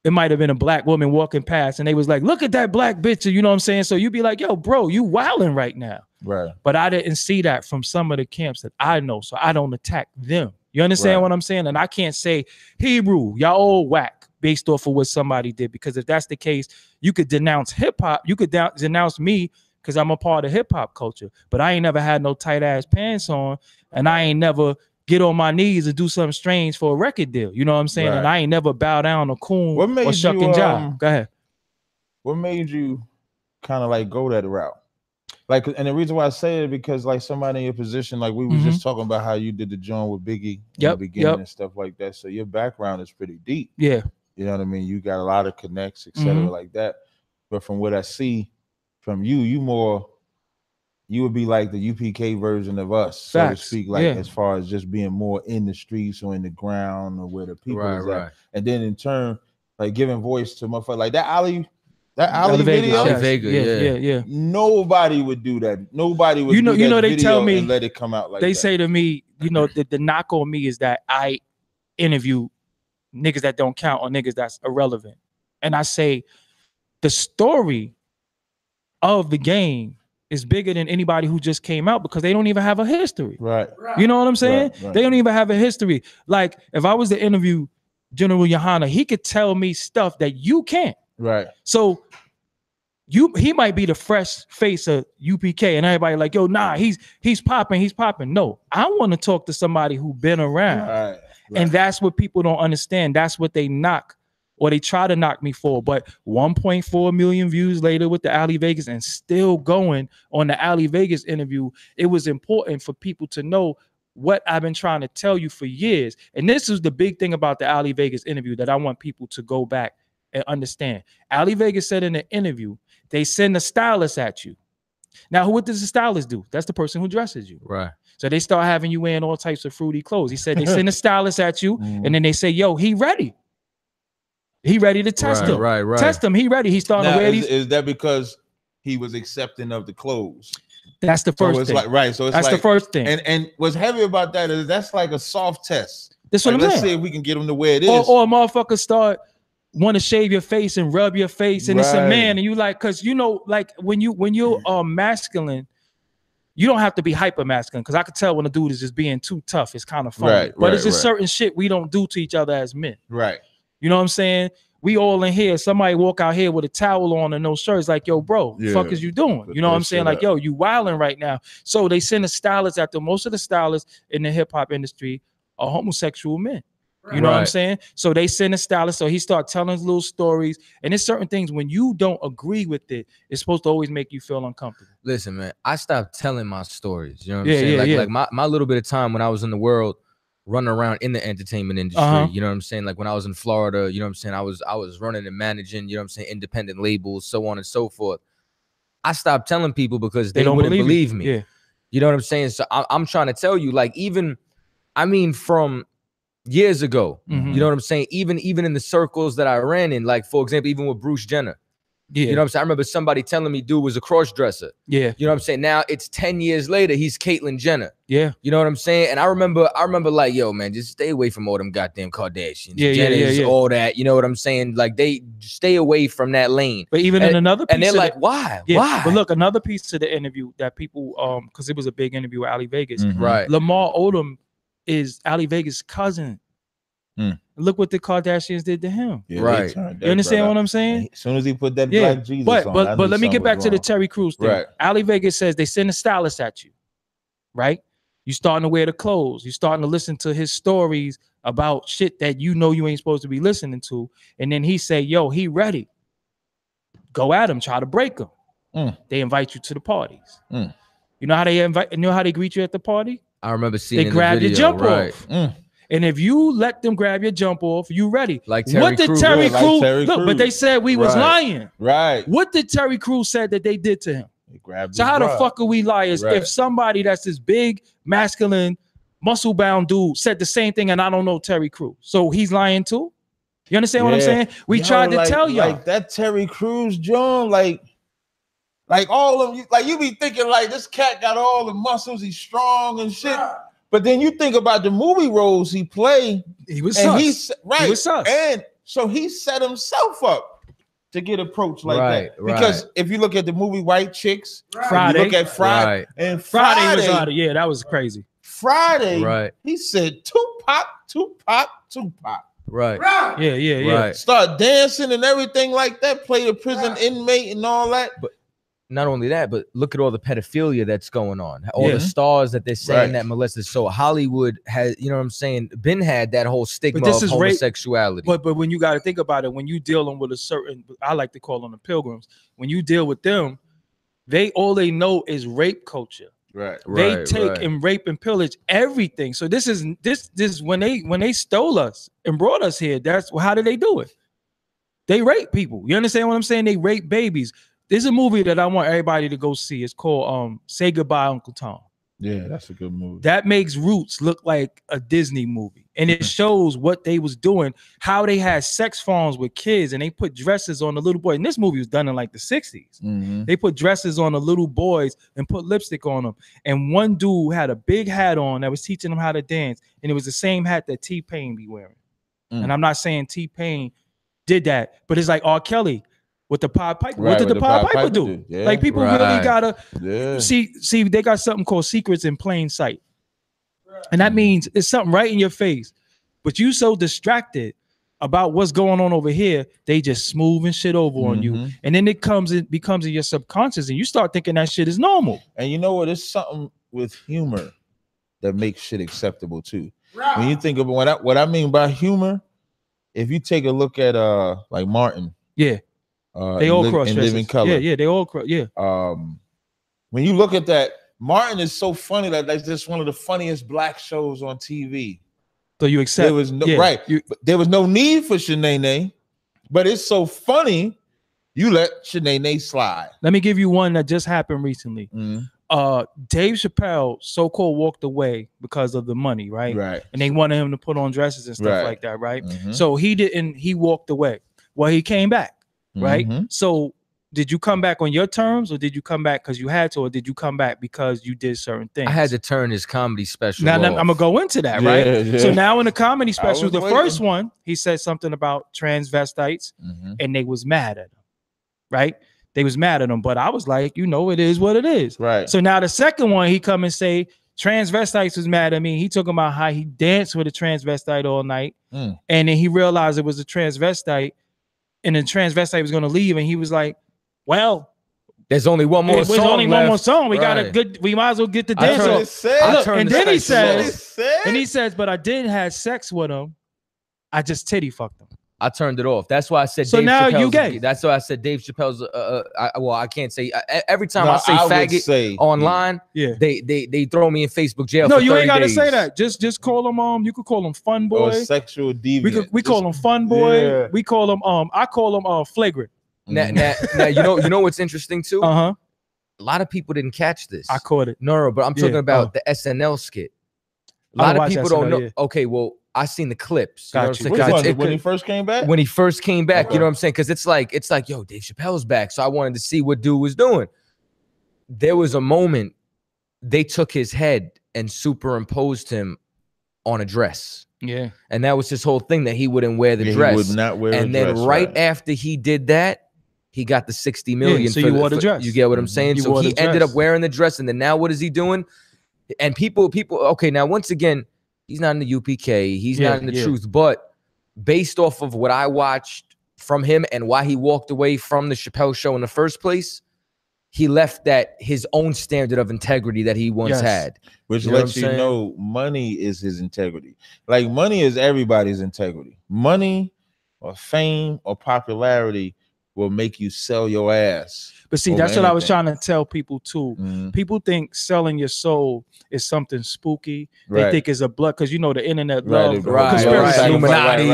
it might have been a black woman walking past and they was like, look at that black bitch. You know what I'm saying? So you'd be like, yo, bro, you wilding right now. Right. But I didn't see that from some of the camps that I know. So I don't attack them. You understand what I'm saying? And I can't say, Hebrew, y'all all whack based off of what somebody did. Because if that's the case, you could denounce hip hop. You could denounce me because I'm a part of hip hop culture. But I ain't never had no tight ass pants on, and I ain't never get on my knees and do something strange for a record deal. You know what I'm saying? And I ain't never bow down a coon or shuck and jive. Go ahead. What made you kind of like go that route? Like, and the reason why I say it, because like somebody in your position, like we was just talking about how you did the joint with Biggie in the beginning and stuff like that. So your background is pretty deep. Yeah. You know what I mean? You got a lot of connects, etc. like that. But from what I see, from you more. You would be like the UPK version of us, so Facts. to speak, like Yeah. as far as just being more in the streets or in the ground or where the people is at. And then in turn, like giving voice to motherfuckers like that Ali video. Yes. Vega, yeah. Nobody would do that. Nobody would do that they video tell me, and let it come out like they that. say to me, the knock on me is that I interview niggas that don't count or niggas that's irrelevant. And I say the story of the game is bigger than anybody who just came out because they don't even have a history. Right. You know what I'm saying? Right. They don't even have a history. Like if I was to interview General Yahanna, he could tell me stuff that you can't. Right. So he might be the fresh face of UPK and everybody like, yo, nah, he's popping. No, I want to talk to somebody who been around. Right. And that's what people don't understand. That's what they knock or they try to knock me for. But 1.4 million views later with the Ali Vegas and still going on the Ali Vegas interview, it was important for people to know what I've been trying to tell you for years. And this is the big thing about the Ali Vegas interview that I want people to go back and understand. Ali Vegas said in the interview, they send a stylist at you. Now, what does the stylist do? That's the person who dresses you. Right. So they start having you wearing all types of fruity clothes. He said they send a stylist at you, and then they say, yo, he ready. He ready to test him. Right. Test him. He ready. He's starting to wear these. Is that because he was accepting of the clothes? That's the first thing. Like, right. So it's that's like, the first thing. And what's heavy about that is that's like a soft test. That's what I'm saying. Let's see if we can get him to where it is. Or a motherfucker start want to shave your face and rub your face, and it's a man, and you like, cause like when you're masculine, you don't have to be hyper masculine. Cause I could tell when a dude is just being too tough. It's kind of funny. But it's just certain shit we don't do to each other as men. Right. You know what I'm saying? We all in here. Somebody walk out here with a towel on and no shirt. It's like, yo, bro, the fuck is you doing? You know what I'm saying? Like, yo, you wilding right now. So they send a stylist after most of the stylists in the hip hop industry are homosexual men. You know what I'm saying? So they send a stylist. So he start telling his little stories. And there's certain things when you don't agree with it, it's supposed to always make you feel uncomfortable. Listen, man, I stopped telling my stories. You know what I'm saying? Like my little bit of time when I was in the world, running around in the entertainment industry, you know what I'm saying? Like when I was in Florida, you know what I'm saying? I was running and managing, you know what I'm saying, independent labels, so on and so forth. I stopped telling people because they wouldn't believe me. Yeah. You know what I'm saying? So I'm trying to tell you, like, even, I mean, from years ago, you know what I'm saying? Even in the circles that I ran in, like, for example, even with Bruce Jenner. Yeah. You know what I'm saying? I remember somebody telling me dude was a cross dresser. Yeah. You know what I'm saying? Now it's 10 years later, he's Caitlyn Jenner. Yeah. You know what I'm saying? And I remember like, yo, man, just stay away from all them goddamn Kardashians. Yeah. All that. You know what I'm saying? Like, they stay away from that lane. But even in another piece, and they're like, why? Yeah, why? But look, another piece to the interview that people, because it was a big interview with Ali Vegas. Right. Lamar Odom is Ali Vegas' cousin. Look what the Kardashians did to him. Yeah, right. You understand what I'm saying? As soon as he put that black Jesus on, but let me get back to the Terry Crews thing. Right. Ali Vegas says they send a stylist at you, right? You starting to wear the clothes. You starting to listen to his stories about shit that you know you ain't supposed to be listening to. And then he say, yo, he ready. Go at him, try to break him. They invite you to the parties. You know how they invite? You know how they greet you at the party? I remember seeing they grab the video, your jump off. And if you let them grab your jump off, you ready. Like Terry what did Crews, Terry like Crews Terry look? Crews. But they said we was lying. Right. What did Terry Crews said that they did to him? They grabbed So his how the bra. fuck are we liars if somebody that's this big, masculine, muscle-bound dude said the same thing and I don't know Terry Crews? So he's lying too? You understand what I'm saying? We tried to tell y'all. Like that Terry Crews, John, like all of you, like you be thinking like this cat got all the muscles, he's strong and shit. But then you think about the movie roles he played. He was and sus. He was sus. And so he set himself up to get approached like that. Because if you look at the movie White Chicks, Friday, you look at Friday, and Friday was out of, yeah, that was crazy. Friday, he said Tupac. Right. Yeah. Start dancing and everything like that. Play the prison inmate and all that. But not only that, but look at all the pedophilia that's going on. All the stars that they're saying that molested. So Hollywood has, you know what I'm saying, been had that whole stigma of homosexuality. But when you got to think about it, when you dealing with a certain, I like to call them the pilgrims. When you deal with them, all they know is rape culture. Right. They take and rape and pillage everything. So this is when they stole us and brought us here. That's how did they do it? They rape people. You understand what I'm saying? They rape babies. There's a movie that I want everybody to go see. It's called Say Goodbye, Uncle Tom. Yeah, that's a good movie. That makes Roots look like a Disney movie. And it shows what they was doing, how they had sex farms with kids and they put dresses on the little boy. And this movie was done in like the 60s. They put dresses on the little boys and put lipstick on them. And one dude had a big hat on that was teaching them how to dance. And it was the same hat that T-Pain be wearing. And I'm not saying T-Pain did that, but it's like R. Kelly with the Pied Piper. Right, what did the Pied Piper do? do? Yeah. Like people really gotta see. They got something called secrets in plain sight, and that means it's something right in your face, but you so distracted about what's going on over here, they just smoothing shit over on you, and then it becomes in your subconscious, and you start thinking that shit is normal. And you know what? It's something with humor that makes shit acceptable too. Right. When you think about what I mean by humor, if you take a look at like Martin, they all cross Live in Color. Yeah, they all cross. Yeah. When you look at that, Martin is so funny that that's just one of the funniest black shows on TV. So you accept there was no there was no need for Shanae, but it's so funny you let Shanae slide. Let me give you one that just happened recently. Dave Chappelle so-called walked away because of the money, right? And they wanted him to put on dresses and stuff like that, right? So he didn't, he walked away. Well, he came back, right? So did you come back on your terms, or did you come back because you had to, or did you come back because you did certain things? I had to turn his comedy special Now, off. I'm gonna go into that, right? So now in the comedy special, the first one, he said something about transvestites, and they was mad at him, right? They was mad at him, but I was like, you know, it is what it is. Right. So now the second one, he come and say transvestites was mad at me. He talking about how he danced with a transvestite all night, and then he realized it was a transvestite, and the transvestite was gonna leave, and he was like, well, there's only one more song. There's only one more song. We got a good. We might as well get the dance off. And then he says, but I didn't have sex with him. I just titty fucked him. I turned it off. That's why I said. So Dave now Chappelle's, you gay. That's why I said Dave Chappelle's. Well, I can't say every time I say faggot online. They throw me in Facebook jail. No, for you 30 ain't got to days. say that. Just call them. You could call them fun boy. Or sexual deviant. We call them fun boy. We call them. I call them flagrant. Now, you know what's interesting too. A lot of people didn't catch this. I caught it. No, but I'm talking about the SNL skit. A lot of people don't know. Okay, well, I seen the clips. You know what I'm saying? When he first came back? When he first came back, you know what I'm saying? Because it's like, yo, Dave Chappelle's back. So I wanted to see what dude was doing. There was a moment they took his head and superimposed him on a dress. Yeah. And that was his whole thing, that he wouldn't wear the dress. He would not wear and then right after he did that, he got the 60 million. So you wore the dress. You get what I'm saying? So he ended up wearing the dress, and then now what is he doing? And people, okay, now once again, he's not in the UPK, he's not in the truth, but based off of what I watched from him and why he walked away from the Chappelle show in the first place, he left that his own standard of integrity that he once had. Which lets you know money is his integrity. Like money is everybody's integrity. Money or fame or popularity will make you sell your ass. But see, that's what I was trying to tell people too. People think selling your soul is something spooky. They think it's a blood, because you know the internet love conspiracy. Illuminati.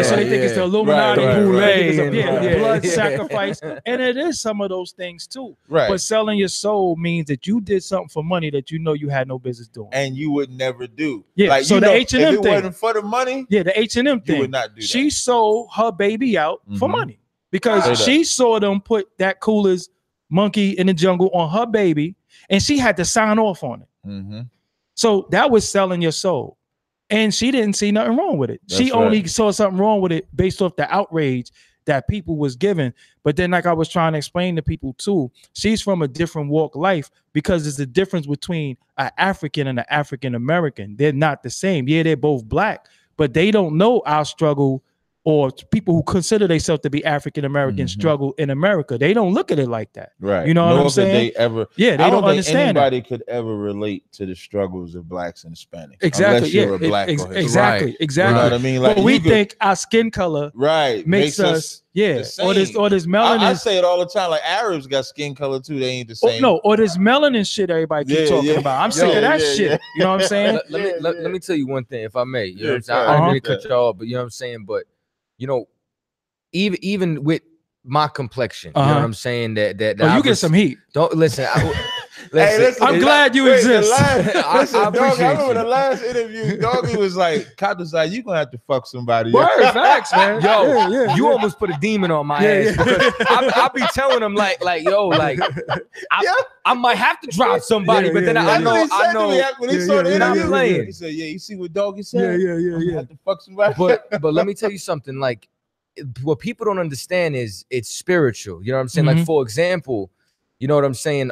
So they think it's the Illuminati, blood sacrifice, and it is some of those things too. But selling your soul means that you did something for money that you know you had no business doing, and you would never do. Like, so the H&M thing, if it wasn't for the money, the H&M thing, you would not do that. She sold her baby out for money. Because she saw them put that Coolest monkey in the jungle on her baby, and she had to sign off on it. So that was selling your soul. And she didn't see nothing wrong with it. She only saw something wrong with it based off the outrage that people was given. But then, like I was trying to explain to people too, she's from a different walk of life, because there's a difference between an African and an African American. They're not the same. Yeah, they're both black, but they don't know our struggle, or people who consider themselves to be African American struggle in America. They don't look at it like that. Right. You know what I'm saying? They don't understand. Anybody could ever relate to the struggles of blacks and Hispanics. Exactly. Unless you're a black or Hispanic. Exactly. You know what I mean? Like, but we think our skin color makes us or this melanin. I say it all the time. Like, Arabs got skin color too. They ain't the same. Or this melanin shit everybody keep talking about. I'm sick of that shit. You know what I'm saying? Let me tell you one thing, if I may. You know what I'm saying? I didn't really cut you off, but you know what I'm saying? But you know, even with my complexion. You know what I'm saying? That oh, you get some heat. Don't listen. Listen, I'm glad you exist. I remember the last interview, Doggie was like, Chaataza, you gonna have to fuck somebody. Word, facts, man. Yo, you almost put a demon on my ass because I be telling him like, yo, like, I might have to drop somebody, but then I know. When he saw the interview, playing. He said, "Yeah, you see what Doggie said? Yeah. Have to fuck somebody." But let me tell you something. Like, what people don't understand is it's spiritual. You know what I'm saying? Like, for example, you know what I'm saying?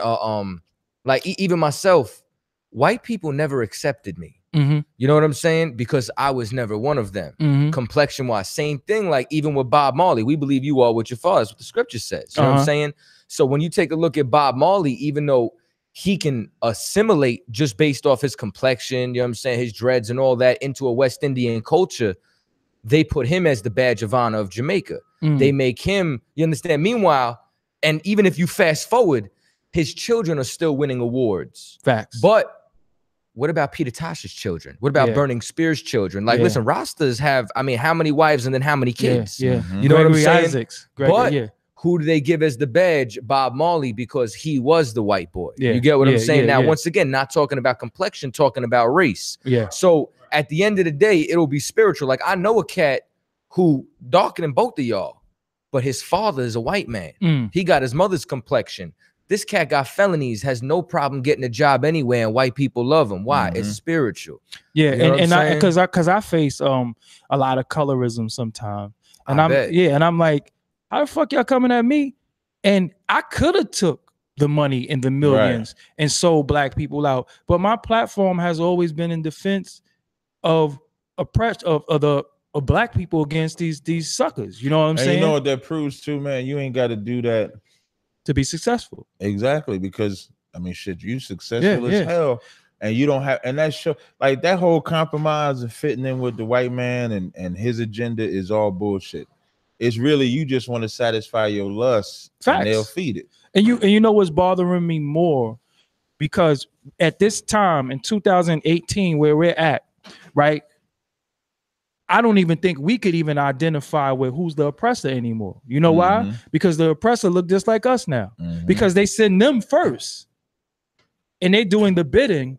Like even myself, white people never accepted me. You know what I'm saying? Because I was never one of them. Complexion wise, same thing. Like even with Bob Marley, we believe you are what your father is, what the scripture says. You know what I'm saying? So when you take a look at Bob Marley, even though he can assimilate just based off his complexion, you know what I'm saying, his dreads and all that into a West Indian culture, they put him as the badge of honor of Jamaica. They make him, you understand? Meanwhile, and even if you fast forward, his children are still winning awards. Facts. But what about Peter Tosh's children? What about Burning Spear's children? Like, listen, Rastas have, I mean, how many wives and then how many kids? You know what I'm saying? Isaacs. But who do they give as the badge? Bob Marley, because he was the white boy. You get what I'm saying? Now, once again, not talking about complexion, talking about race. So at the end of the day, it'll be spiritual. Like I know a cat who darker than both of y'all, but his father is a white man. He got his mother's complexion. This cat got felonies, has no problem getting a job anywhere, and white people love him. Why? It's spiritual. Yeah, you know and because I face a lot of colorism sometimes, and I'm like, how the fuck y'all coming at me? And I could have took the money in the millions and sold black people out, but my platform has always been in defense of oppressed of black people against these suckers. You know what I'm saying? You know what that proves too, man? You ain't got to do that to be successful. Exactly, because I mean, shit, you successful as hell, and you don't have, and that show like that whole compromise and fitting in with the white man and his agenda is all bullshit. It's really you just want to satisfy your lust, and they'll feed it. And you know what's bothering me more, because at this time in 2018, where we're at, right? I don't even think we could even identify with who's the oppressor anymore. You know why? Because the oppressor look just like us now. Because they send them first, and they doing the bidding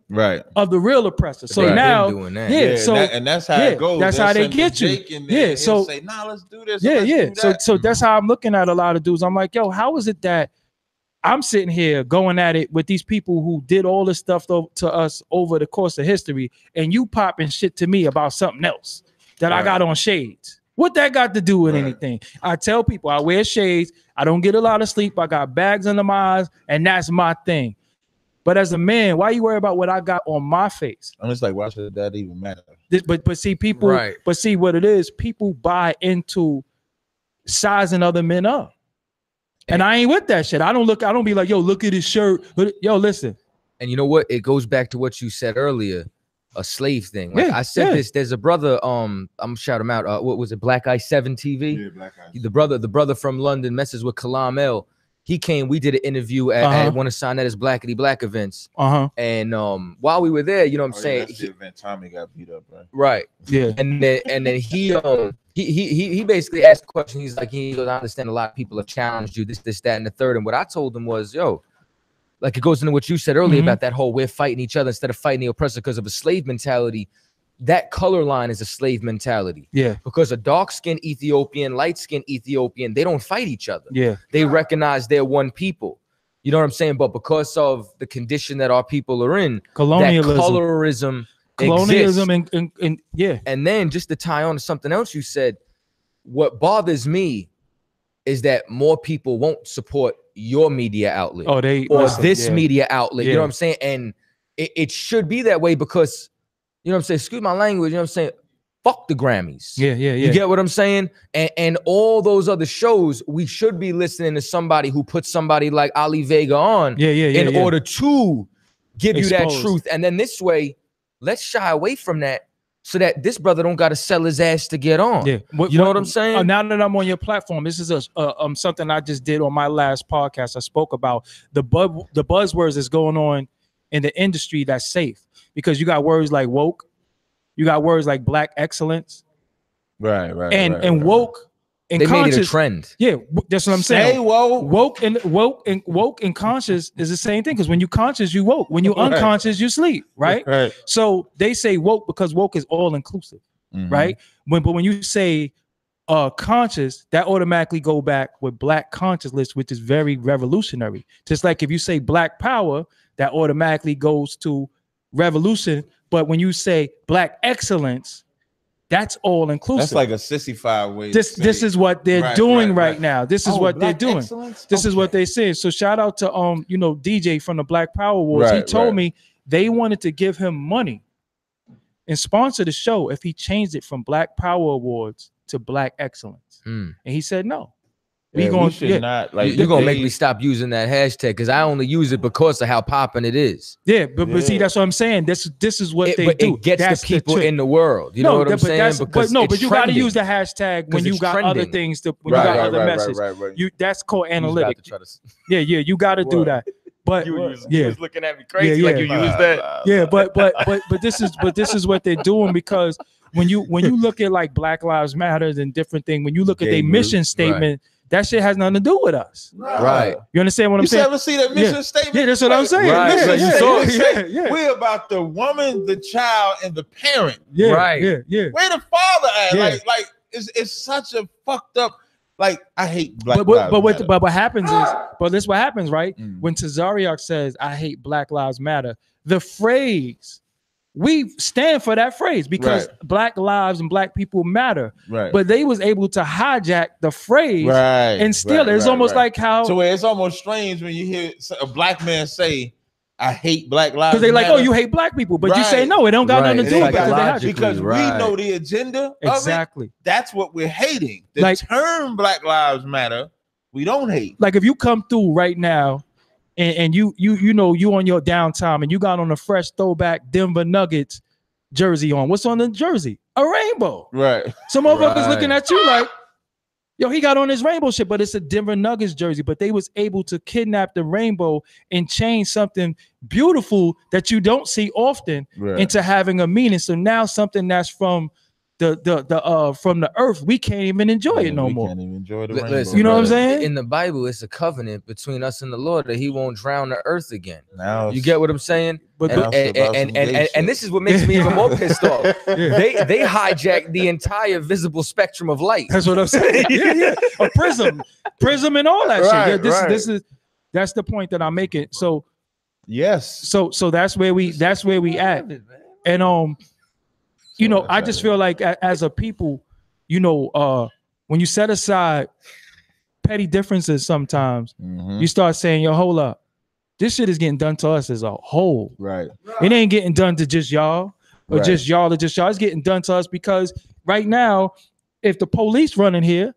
of the real oppressor. So now, and that's how it goes. That's how they get you. So say, nah, let's do this. So that's how I'm looking at a lot of dudes. I'm like, yo, how is it that I'm sitting here going at it with these people who did all this stuff to us over the course of history, and you popping shit to me about something else that I got on shades? What that got to do with anything? I tell people I wear shades. I don't get a lot of sleep. I got bags under my eyes, and that's my thing. But as a man, why you worry about what I got on my face? I'm just like, why should that even matter? But see, people. But see what it is. People buy into sizing other men up, and I ain't with that shit. I don't be like, yo, look at his shirt. But yo, listen. And you know what? It goes back to what you said earlier. A slave thing. Like I said this, there's a brother, I'm gonna shout him out. What was it, Black Ice 7 TV? Yeah, Black Ice. The brother from London messes with Kalam El. He came, we did an interview at one of Sonetta's Blackity Black events. And while we were there, you know what I'm saying? That's the event Tommy got beat up, right? Right. Yeah. And then he basically asked a question. He's like, I understand a lot of people have challenged you, this, that, and the third. And what I told him was, yo, like it goes into what you said earlier about that whole we're fighting each other instead of fighting the oppressor because of a slave mentality. That color line is a slave mentality. Yeah. Because a dark-skinned Ethiopian, light-skinned Ethiopian, they don't fight each other. Yeah. They recognize they're one people. You know what I'm saying? But because of the condition that our people are in, colonialism, that colorism and yeah. And then just to tie on to something else you said, what bothers me is that more people won't support your media outlet or this media outlet. You know what I'm saying? And it should be that way because, you know what I'm saying? Excuse my language. You know what I'm saying? Fuck the Grammys. Yeah. You get what I'm saying? And all those other shows, we should be listening to somebody who puts somebody like Ali Vega on in order to give you that truth. And then this way, let's shy away from that so that this brother don't got to sell his ass to get on. Yeah. You know what I'm saying? Now that I'm on your platform, this is something I just did on my last podcast. I spoke about the buzzwords that's going on in the industry that's safe, because you got words like woke, you got words like black excellence. Right. And woke They made it a trend. Yeah, that's what I'm saying. Say woke. Woke and conscious is the same thing, because when you conscious, you woke. When you unconscious, you sleep, right? Right. So they say woke because woke is all inclusive, right? But when you say conscious, that automatically go back with Black consciousness, which is very revolutionary. Just like if you say Black power, that automatically goes to revolution. But when you say Black excellence, that's all inclusive. That's like a sissified way. This is what they're doing right now. This is what they're doing. Excellence? This is what they saying. So shout out to DJ from the Black Power Awards. He told me they wanted to give him money and sponsor the show if he changed it from Black Power Awards to Black Excellence. And he said no. You're gonna make me stop using that hashtag because I only use it because of how popping it is. Yeah, but see, that's what I'm saying. This is what they do. It gets the people in the world. You know what I'm saying? But you got to use the hashtag when you got other things to when you got other messages. You that's called analytic. Yeah, you got to do that. But you was looking at me crazy like you used that. Yeah, but this is what they're doing, because when you look at like Black Lives Matter and different things, when you look at their mission statement. That shit has nothing to do with us. Right. You understand what I'm saying? You ever see that mission statement? Yeah, that's what I'm saying. Right. We're about the woman, the child, and the parent. Yeah. Right. Yeah. Where the father at? Yeah. Like it's such a fucked up. Like I hate Black Lives Matter. But what happens is, but this what happens, right? When Tazaryach says, "I hate Black Lives Matter," the phrase. We stand for that phrase because Black lives and Black people matter. Right. But they was able to hijack the phrase and steal it. It's almost like how. So it's almost strange when you hear a Black man say, "I hate Black lives," because they like, "Oh, you hate Black people," but you say no, it don't got nothing to do with it because we know the agenda. Exactly. Of it. That's what we're hating. The term Black Lives Matter, we don't hate. Like if you come through right now. And you know you on your downtime and you got on a fresh throwback Denver Nuggets jersey on. What's on the jersey? A rainbow. Right. Some motherfuckers looking at you like, yo, he got on his rainbow shit, but it's a Denver Nuggets jersey. But they was able to kidnap the rainbow and change something beautiful that you don't see often into having a meaning. So now something that's from the earth, we can't even enjoy it no more. Can't even enjoy the rainbow. Listen, you know what I'm saying? In the Bible, it's a covenant between us and the Lord that He won't drown the earth again. Now you get what I'm saying? But and this is what makes me even more pissed off. They hijacked the entire visible spectrum of light. That's what I'm saying. Yeah. A prism and all that shit. Yeah, this is that's the point that I'm making. So yes. So that's where we at. And you know, I just feel like as a people, you know, when you set aside petty differences, sometimes you start saying, yo, hold up. This shit is getting done to us as a whole. Right. It ain't getting done to just y'all or just y'all or just y'all. It's getting done to us because right now, if the police running here,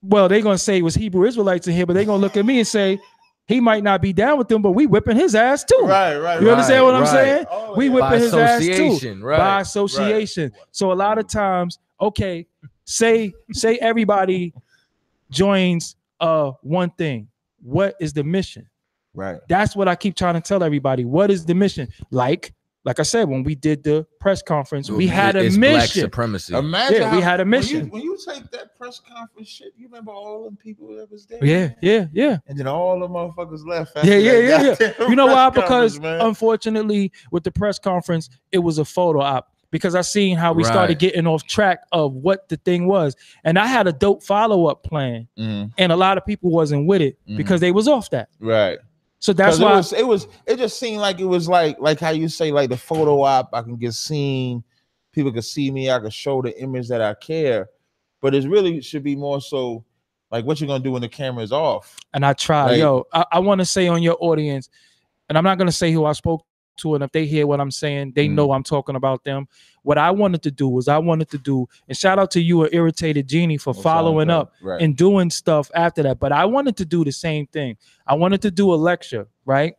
well, they're going to say it was Hebrew Israelites in here, but they're going to look at me and say, he might not be down with them, but we whipping his ass too. Right. You understand what I'm saying? We whipping his ass too. Right. By association. So a lot of times, okay, say everybody joins one thing. What is the mission? Right. That's what I keep trying to tell everybody. What is the mission? Like I said, when we did the press conference, we had a mission. Black supremacy. Imagine we had a mission. When you take that press conference shit, you remember all the people that was there? Yeah. And then all the motherfuckers left. Yeah. You know why? Because unfortunately, with the press conference, it was a photo op. Because I seen how we started getting off track of what the thing was. And I had a dope follow-up plan. And a lot of people wasn't with it because they was off that. Right. So that's why it just seemed like it was like how you say, like the photo op, I can get seen, people can see me, I can show the image that I care, but it really should be more so like what you're gonna do when the camera is off. And I try, like, I want to say on your audience, and I'm not gonna say who I spoke to, and if they hear what I'm saying, they know I'm talking about them. What I wanted to do was and shout out to you, Irritated Genie, for following up and doing stuff after that. But I wanted to do the same thing. I wanted to do a lecture, right?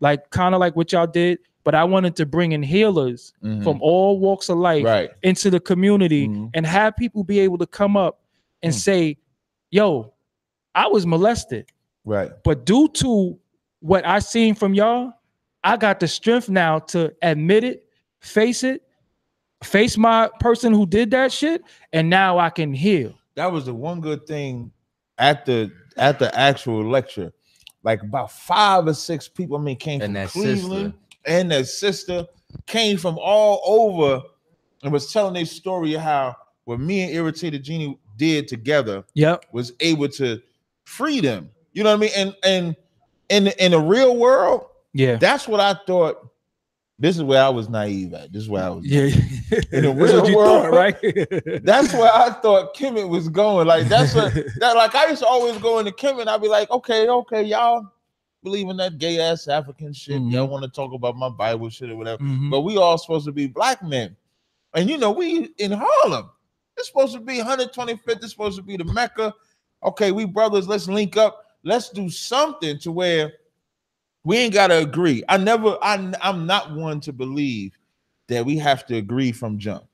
Like kind of like what y'all did, but I wanted to bring in healers from all walks of life into the community and have people be able to come up and say, yo, I was molested. Right. But due to what I seen from y'all, I got the strength now to admit it, face my person who did that shit, and now I can heal. that was the one good thing at the actual lecture. Like about 5 or 6 people, came And from that Cleveland, sister. and that sister came from all over and was telling their story of how what me and Irritated Genie did together was able to free them. You know what I mean? And in the real world, that's what I thought. This is where I was naive at. This is where I was. Yeah, in the that's real what you world, thought, right? That's where I thought Kemet was going. Like that's what that. Like I used to always go into Kemet. I'd be like, okay, y'all believe in that gay ass African shit. Y'all want to talk about my Bible shit or whatever. But we all supposed to be black men, and we in Harlem. It's supposed to be 125th. It's supposed to be the Mecca. Okay, we brothers. Let's link up. Let's do something to where we ain't gotta agree. I'm not one to believe that we have to agree from jump.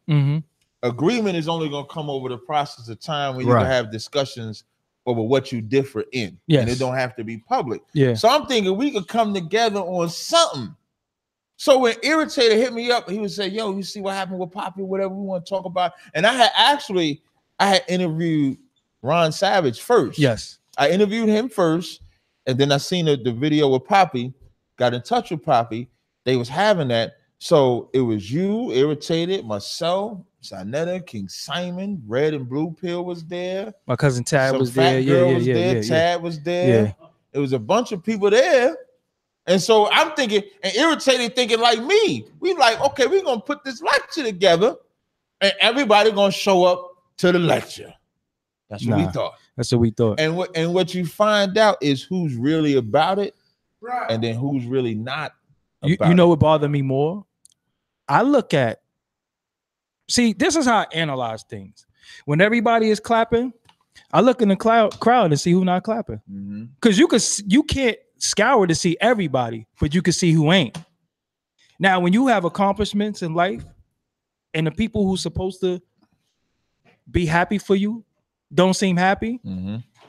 Agreement is only gonna come over the process of time when you can have discussions over what you differ in. And it don't have to be public. So I'm thinking we could come together on something. So when Irritated hit me up, he would say, yo, you see what happened with Poppy, whatever we want to talk about. And I had interviewed Ron Savage first. I interviewed him first, and then I seen the video with Poppy, got in touch with Poppy. They was having that. So it was you, Irritated, myself, Sinetta, King Simon, Red and Blue Pill was there. My cousin Tad was there. Tad was there. It was a bunch of people there. And so I'm thinking, and Irritated thinking like me. We like, okay, we're gonna put this lecture together, and everybody gonna show up to the lecture. That's what we thought. That's what we thought. And what you find out is who's really about it, and then who's really not. You know what bothered me more? I look at, see, this is how I analyze things. When everybody is clapping, I look in the crowd and see who not clapping. Because you can't scour to see everybody, but you can see who ain't. Now, when you have accomplishments in life, and the people who's supposed to be happy for you don't seem happy,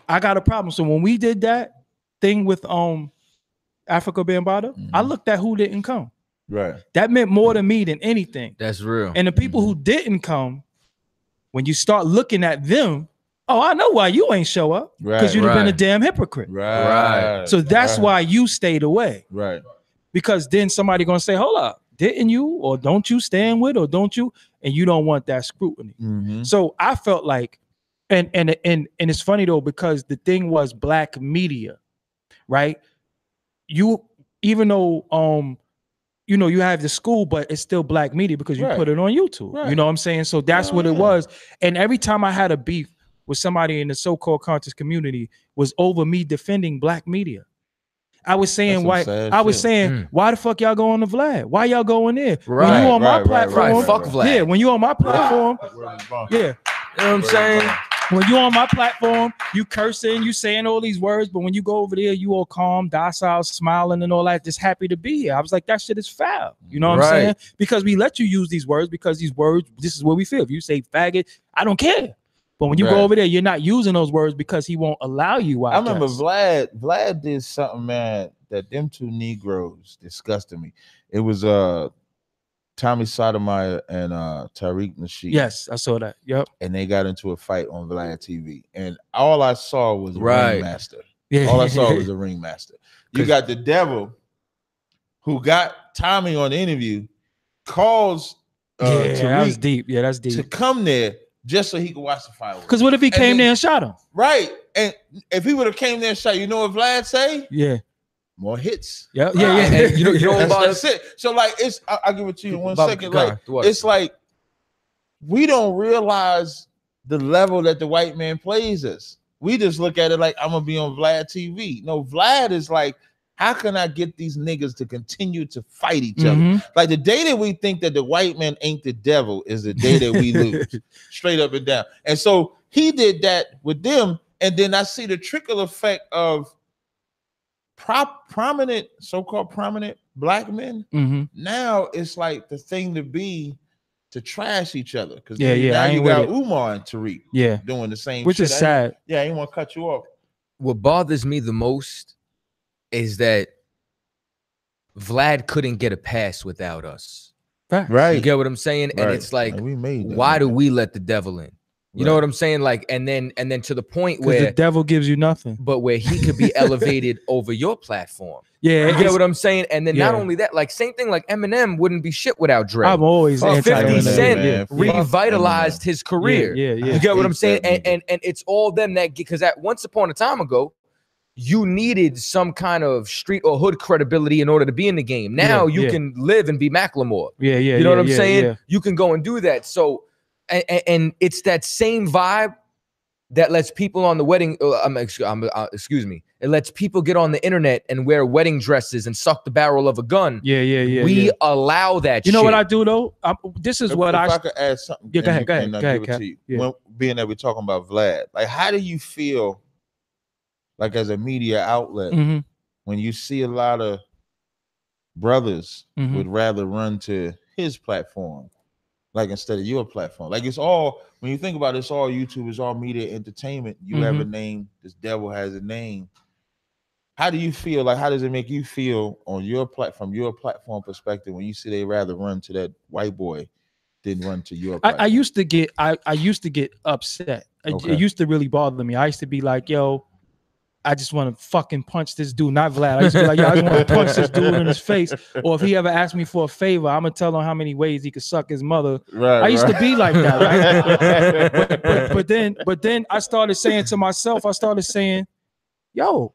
I got a problem. So when we did that thing with Africa Bambaataa, I looked at who didn't come. That meant more to me than anything. That's real. And the people who didn't come, when you start looking at them, oh, I know why you ain't show up. Because you'd have been a damn hypocrite. So that's why you stayed away. Because then somebody gonna say, hold up, didn't you? Or don't you stand with, or don't you? And you don't want that scrutiny. So I felt like, and it's funny though, because the thing was black media, right? You, even though you have the school, but it's still black media because you put it on YouTube. You know what I'm saying? So that's what it was. And every time I had a beef with somebody in the so-called conscious community was over me defending black media. I was saying why the fuck y'all go on the Vlad? Why y'all going there? When you on my platform, fuck Vlad. Yeah, when you on my platform, yeah. You know what I'm saying? When you on my platform, you cursing, you saying all these words, but when you go over there, you all calm, docile, smiling and all that, just happy to be here. I was like, that shit is foul. You know what I'm saying? Because we let you use these words because these words, this is what we feel. If you say faggot, I don't care. But when you go over there, you're not using those words because he won't allow you. I remember Vlad did something, man, that them two Negroes disgusted me. It was Tommy Sotomayor and Tariq Nasheed. Yes, I saw that. Yep. And they got into a fight on Vlad TV. And all I saw was a ringmaster. All I saw was a ringmaster. You got the devil who got Tommy on the interview, calls Tariq, that's deep. Yeah, that's deep. To come there just so he could watch the fireworks. Because what if he came there and shot him? Right. And if he would have came there and shot, you know what Vlad say? Yeah. More hits. Yeah. And you know that's it. So like I'll give it to you in 1 second. Like it's like we don't realize the level that the white man plays us. We just look at it like I'm gonna be on Vlad TV. No, Vlad is like, how can I get these niggas to continue to fight each other? Like the day that we think that the white man ain't the devil is the day that we lose, straight up and down. And so he did that with them, and then I see the trickle effect of prominent, so-called prominent black men. Now it's like the thing to be to trash each other. Because now you got Umar and Tariq doing the same which shit. Is sad. I ain't want to cut you off. What bothers me the most is that Vlad couldn't get a pass without us. Right. You get what I'm saying? And it's like, why do we let the devil in? You know what I'm saying? Like, and then to the point where the devil gives you nothing, but where he could be elevated over your platform. Yeah, you get what I'm saying? And then not only that, like same thing, like Eminem wouldn't be shit without Dre. I'm always anti 50 Cent Eminem. revitalized his career. Yeah. You get what I'm saying? And it's all them that, because at once upon a time ago, you needed some kind of street or hood credibility in order to be in the game. Now you can live and be Macklemore. You know what I'm saying? Yeah. You can go and do that. So, and it's that same vibe that lets people on the wedding, excuse me, it lets people get on the internet and wear wedding dresses and suck the barrel of a gun. We allow that. You know what I do though? This is what if I could add something. Yeah, go ahead. Give it to you. When, being that we're talking about Vlad, like, how do you feel, like, as a media outlet, when you see a lot of brothers would rather run to his platform, like, instead of your platform? Like, it's all, when you think about it, it's all YouTube, it's all media entertainment. You have a name, this devil has a name. How do you feel? Like, how does it make you feel on your from your platform perspective when you see they rather run to that white boy than run to your platform? I used to get upset. It used to really bother me. I used to be like, yo, I just want to fucking punch this dude, not Vlad. I used to be like, yo, I just want to punch this dude in his face. Or if he ever asked me for a favor, I'm gonna tell him how many ways he could suck his mother. I used to be like that, right? but then I started saying to myself, yo,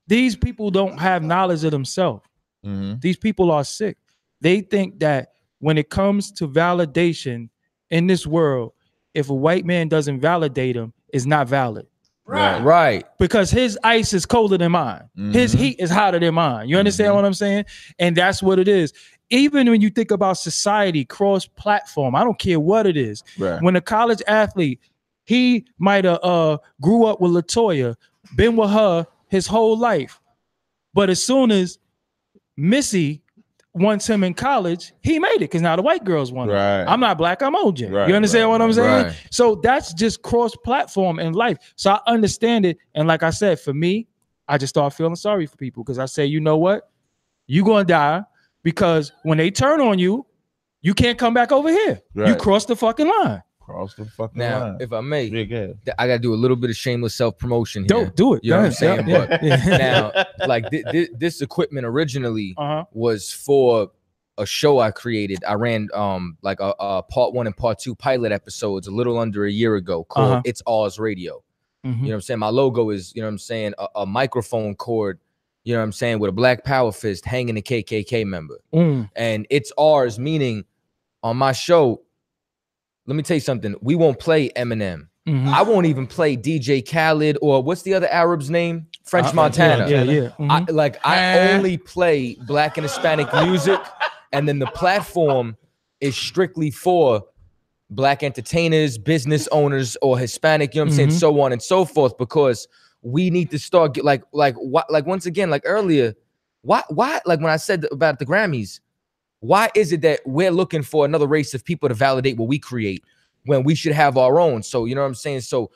these people don't have knowledge of themselves. These people are sick. They think that when it comes to validation in this world, if a white man doesn't validate him, it's not valid. Right. Because his ice is colder than mine. His heat is hotter than mine. You understand what I'm saying? And that's what it is. Even when you think about society, cross-platform, I don't care what it is. When a college athlete, he might have grew up with LaToya, been with her his whole life. But as soon as Missy wants him in college, he made it because now the white girls want him. I'm not black, I'm OJ. You understand what I'm saying? So that's just cross-platform in life. So I understand it. And like I said, for me, I just start feeling sorry for people because I say, you know what? You're going to die because when they turn on you, you can't come back over here. You cross the fucking line. Cross the fucking now, line. if I may, I got to do a little bit of shameless self-promotion here. Do it. You know what I'm saying? But now, like, this equipment originally was for a show I created. I ran like a part 1 and part 2 pilot episodes a little under a year ago called It's Ours Radio. You know what I'm saying? My logo is, you know what I'm saying, a microphone cord, you know what I'm saying, with a black power fist hanging a KKK member. And it's ours, meaning on my show, let me tell you something. We won't play Eminem. I won't even play DJ Khaled or what's the other Arab's name? French Montana. I only play black and Hispanic music, and then the platform is strictly for black entertainers, business owners, or Hispanic, you know what I'm saying, so on and so forth, because we need to start like once again, like earlier, why like when I said about the Grammys, why is it that we're looking for another race of people to validate what we create when we should have our own? So, you know what I'm saying? So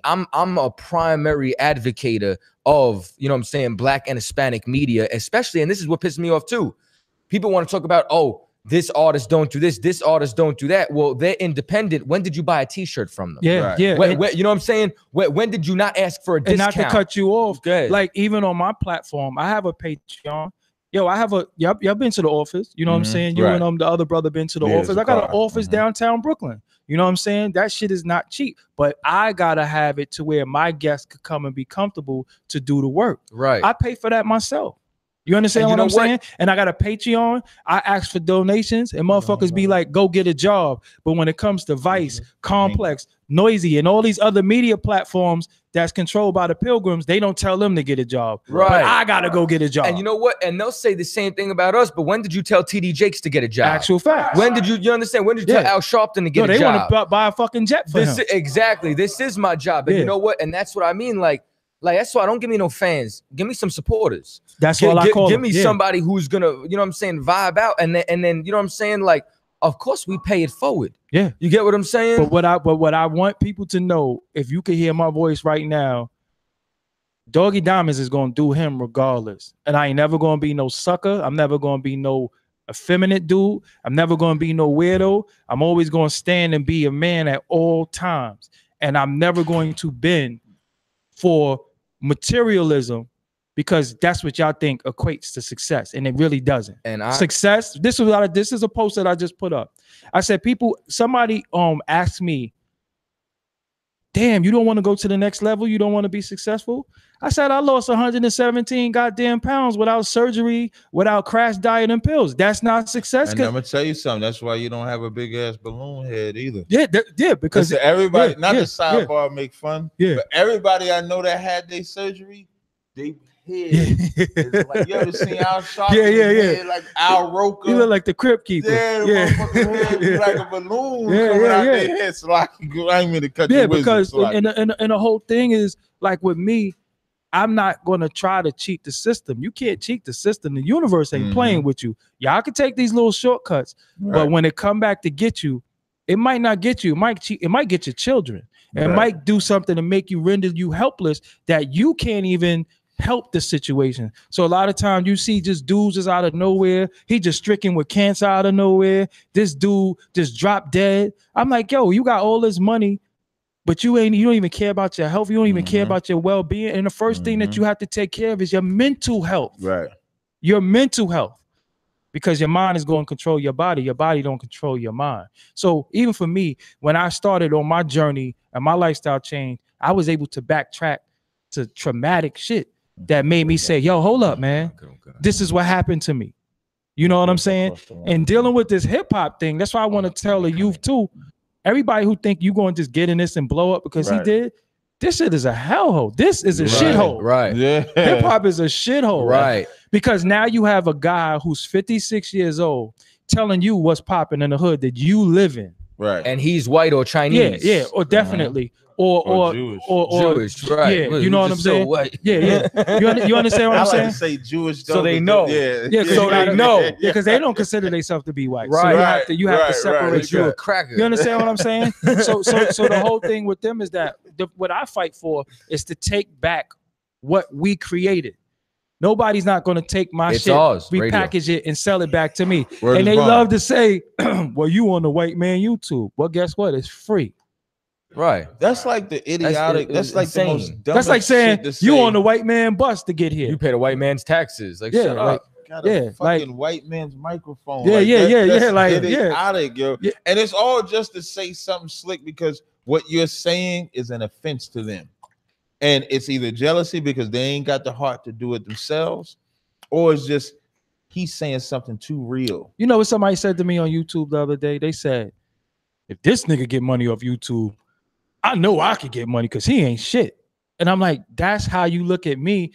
I'm a primary advocate of, you know what I'm saying, black and Hispanic media, especially, and this is what pisses me off too. People want to talk about, oh, this artist don't do this artist don't do that. Well, they're independent. When did you buy a t-shirt from them? You know what I'm saying? When did you not ask for a discount? And not to cut you off, like even on my platform, I have a Patreon. Yo, I have a, y'all been to the office. You know what I'm saying? You and the other brother been to the office. I got an office downtown Brooklyn. You know what I'm saying? That shit is not cheap, but I gotta have it to where my guests could come and be comfortable to do the work. I pay for that myself. You understand what I'm saying? And I got a Patreon. I ask for donations and motherfuckers be like, go get a job. But when it comes to Vice, Complex, Noisy, and all these other media platforms that's controlled by the Pilgrims, they don't tell them to get a job. But I gotta go get a job. And you know what? And they'll say the same thing about us, but when did you tell T.D.JAKES to get a job? Actual facts. When did you understand? When did you tell Al Sharpton to get a job? They want to buy a fucking jet for him. Exactly. This is my job. And you know what? And that's what I mean. Like that's why don't give me no fans. Give me some supporters. That's what I call Give me somebody who's gonna, you know what I'm saying, vibe out. And then you know what I'm saying? Like, of course we pay it forward. Yeah. You get what I'm saying? But what I want people to know, if you can hear my voice right now, Doggie Diamonds is gonna do him regardless. And I ain't never gonna be no sucker. I'm never gonna be no effeminate dude. I'm never going to be no weirdo. I'm always going to stand and be a man at all times. And I'm never going to bend for materialism because that's what y'all think equates to success. And it really doesn't. And success, this is a post that I just put up. I said, somebody asked me, damn, you don't want to go to the next level? You don't want to be successful? I said, I lost 117 goddamn pounds without surgery, without crash diet and pills. That's not success. And I'm gonna tell you something. That's why you don't have a big ass balloon head either. Yeah, because listen, everybody, not the sidebar make fun. Yeah, but everybody I know that had their surgery, they head is like, you ever seen Al Sharpton? Yeah. Like Al Roker. You look like the Crypt Keeper. Yeah, head like a balloon coming out their head. So I ain't mean to cut your wisdom. Because and the whole thing is like with me, I'm not going to try to cheat the system. You can't cheat the system. The universe ain't playing with you. Y'all can take these little shortcuts, but when it come back to get you, it might not get you. It might cheat. It might get your children. It might do something to make you render you helpless that you can't even help the situation. So a lot of times you see just dudes just out of nowhere. He just stricken with cancer out of nowhere. This dude just dropped dead. I'm like, yo, you got all this money, but you don't even care about your health. You don't even care about your well-being. And the first thing that you have to take care of is your mental health. Right. Your mental health. Because your mind is going to control your body don't control your mind. So even for me, when I started on my journey and my lifestyle change, I was able to backtrack to traumatic shit that made me say, yo, hold up, man. This is what happened to me. You know what I'm saying? And dealing with this hip hop thing, that's why I want to tell the youth too. Everybody who think you going to just get in this and blow up because he did, this shit is a hellhole. This is a shithole. Right. Yeah. Hip hop is a shithole. Right. Because now you have a guy who's 56 years old telling you what's popping in the hood that you live in. Right. And he's white or Chinese. Yeah, or definitely. Or Jewish. Or Jewish, right? Yeah, you know what I'm saying? White. Yeah. You understand what I'm saying? I like to say Jewish, so they know. Yeah, so they know. Yeah, because they don't consider themselves to be white. Right. So you have to separate. You a cracker. You understand what I'm saying? So the whole thing with them is that what I fight for is to take back what we created. Nobody's not going to take my shit, ours, repackage it, and sell it back to me. Word and is they bond. love to say, well, you on the white man YouTube. Well, guess what? It's free. Right. That's like the idiotic. That's like insane. the most. That's like saying you on the white man bus to get here. You pay the white man's taxes. Like, shut up. Got a fucking white man's microphone. Yeah, that's like idiotic, yo. Yeah. And it's all just to say something slick because what you're saying is an offense to them. And it's either jealousy because they ain't got the heart to do it themselves, or it's just he's saying something too real. You know what somebody said to me on YouTube the other day? They said, if this nigga get money off YouTube, I know I could get money because he ain't shit. And I'm like, that's how you look at me.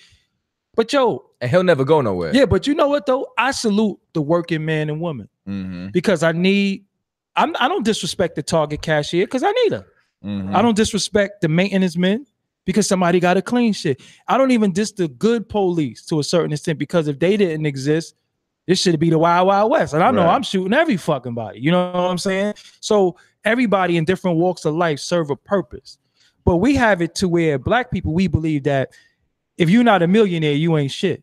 But yo, and he'll never go nowhere. Yeah, but you know what though? I salute the working man and woman because I don't disrespect the Target cashier because I need her. I don't disrespect the maintenance men because somebody got to clean shit. I don't even diss the good police to a certain extent because if they didn't exist, this should be the Wild Wild West. And I know I'm shooting every fucking body. You know what I'm saying? So everybody in different walks of life serve a purpose. But we have it to where black people, we believe that if you're not a millionaire, you ain't shit.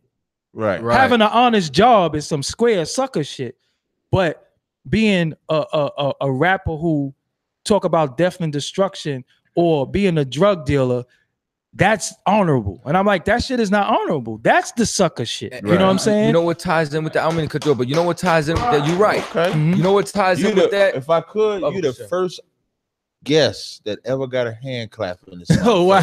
Right. Having an honest job is some square sucker shit. But being a rapper who talk about death and destruction or being a drug dealer, that's honorable. And I'm like, that shit is not honorable. That's the sucker shit. You know what I'm saying? You know what ties in with that? I'm in control, but you know what ties in with that? You're right. Okay. You know what ties in with that? If I could, you the first guest that ever got a hand clap in the Oh, wow.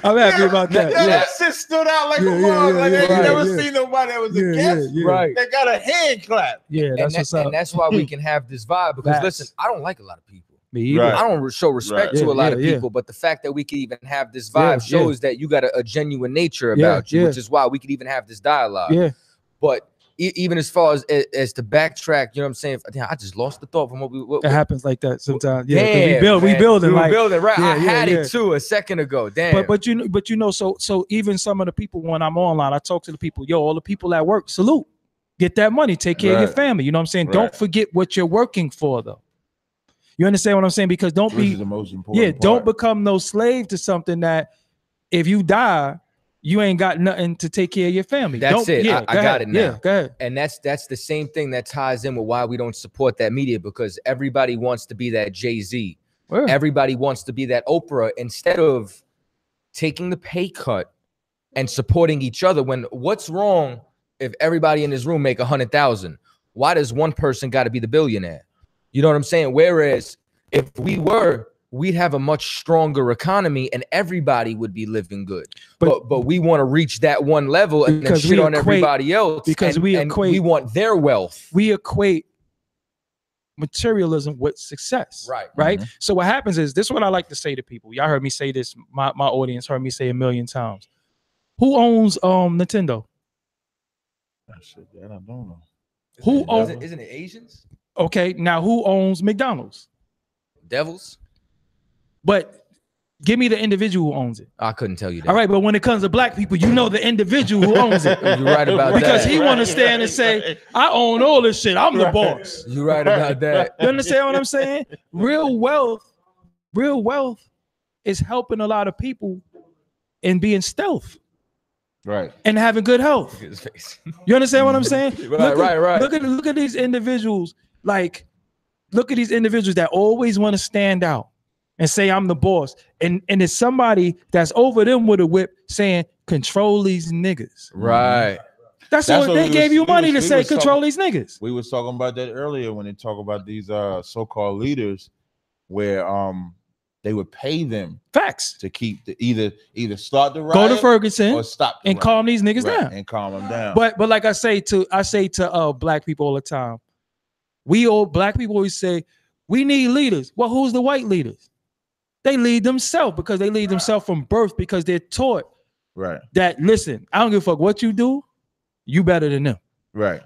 I'm happy about that. That shit stood out like a mug. Like I ain't never seen nobody that was a guest that got a hand clap. Yeah, that's what's up. And that's why we can have this vibe. Because listen, I don't like a lot of people. Me either. I don't show respect to a lot of people, but the fact that we can even have this vibe shows that you got a genuine nature about you, which is why we could even have this dialogue. Yeah. But even as far as to backtrack, you know what I'm saying? Damn, I just lost the thought from what we. It happens like that sometimes. Yeah, damn, we building right. Yeah, I had it too a second ago. Damn. But you know, so even some of the people when I'm online, I talk to the people. Yo, all the people at work, salute. Get that money. Take care of your family. You know what I'm saying? Don't forget what you're working for, though. You understand what I'm saying? Because don't be the most important don't become no slave to something that if you die, you ain't got nothing to take care of your family. That's it. Yeah, I got it now. Yeah, go ahead. And that's the same thing that ties in with why we don't support that media, because everybody wants to be that Jay-Z. Everybody wants to be that Oprah instead of taking the pay cut and supporting each other. When what's wrong if everybody in this room make 100,000? Why does one person got to be the billionaire? You know what I'm saying? Whereas if we were, we'd have a much stronger economy and everybody would be living good. But we want to reach that one level and then shit on everybody else because we want their wealth. We equate materialism with success. Right. So what happens is, this is what I like to say to people. Y'all heard me say this. My audience heard me say 1,000,000 times. Who owns Nintendo? I don't know. Who owns? Isn't it Asians? Okay, now who owns McDonald's? Devils. But give me the individual who owns it. I couldn't tell you that. All right, but when it comes to black people, you know the individual who owns it. You're right about because that. he want to stand and say, I own all this shit. I'm the boss. You're right about that. You understand what I'm saying? Real wealth is helping a lot of people and being stealth. Right. And having good health. You understand what I'm saying? Right. Look at these individuals. Like, look at these individuals that always want to stand out and say I'm the boss. And it's somebody that's over them with a whip saying, control these niggas. Right. That's what they gave you money to say, control these niggas. We was talking about that earlier when they talk about these so-called leaders where they would pay them to keep the either start the riot, go to Ferguson or stop and calm these niggas down and calm them down. But like I say to black people all the time, black people always say we need leaders. Well, who's the white leaders? They lead themselves because they lead themselves from birth because they're taught that listen, I don't give a fuck what you do, you better than them. Right.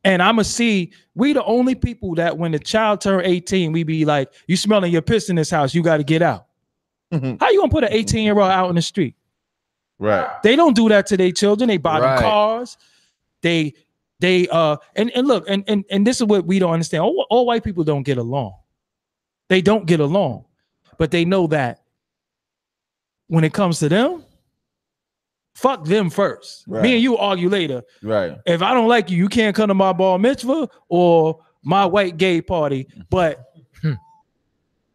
And I'ma see, we the only people that when the child turn 18, we be like, you smelling your piss in this house, you got to get out. How you gonna put an 18-year-old out in the street? Right. They don't do that to their children. They buy them cars. And look, and this is what we don't understand. All white people don't get along. They don't get along, but they know that when it comes to them, fuck them first. Me and you argue later. Right. If I don't like you, you can't come to my bar mitzvah or my white gay party, but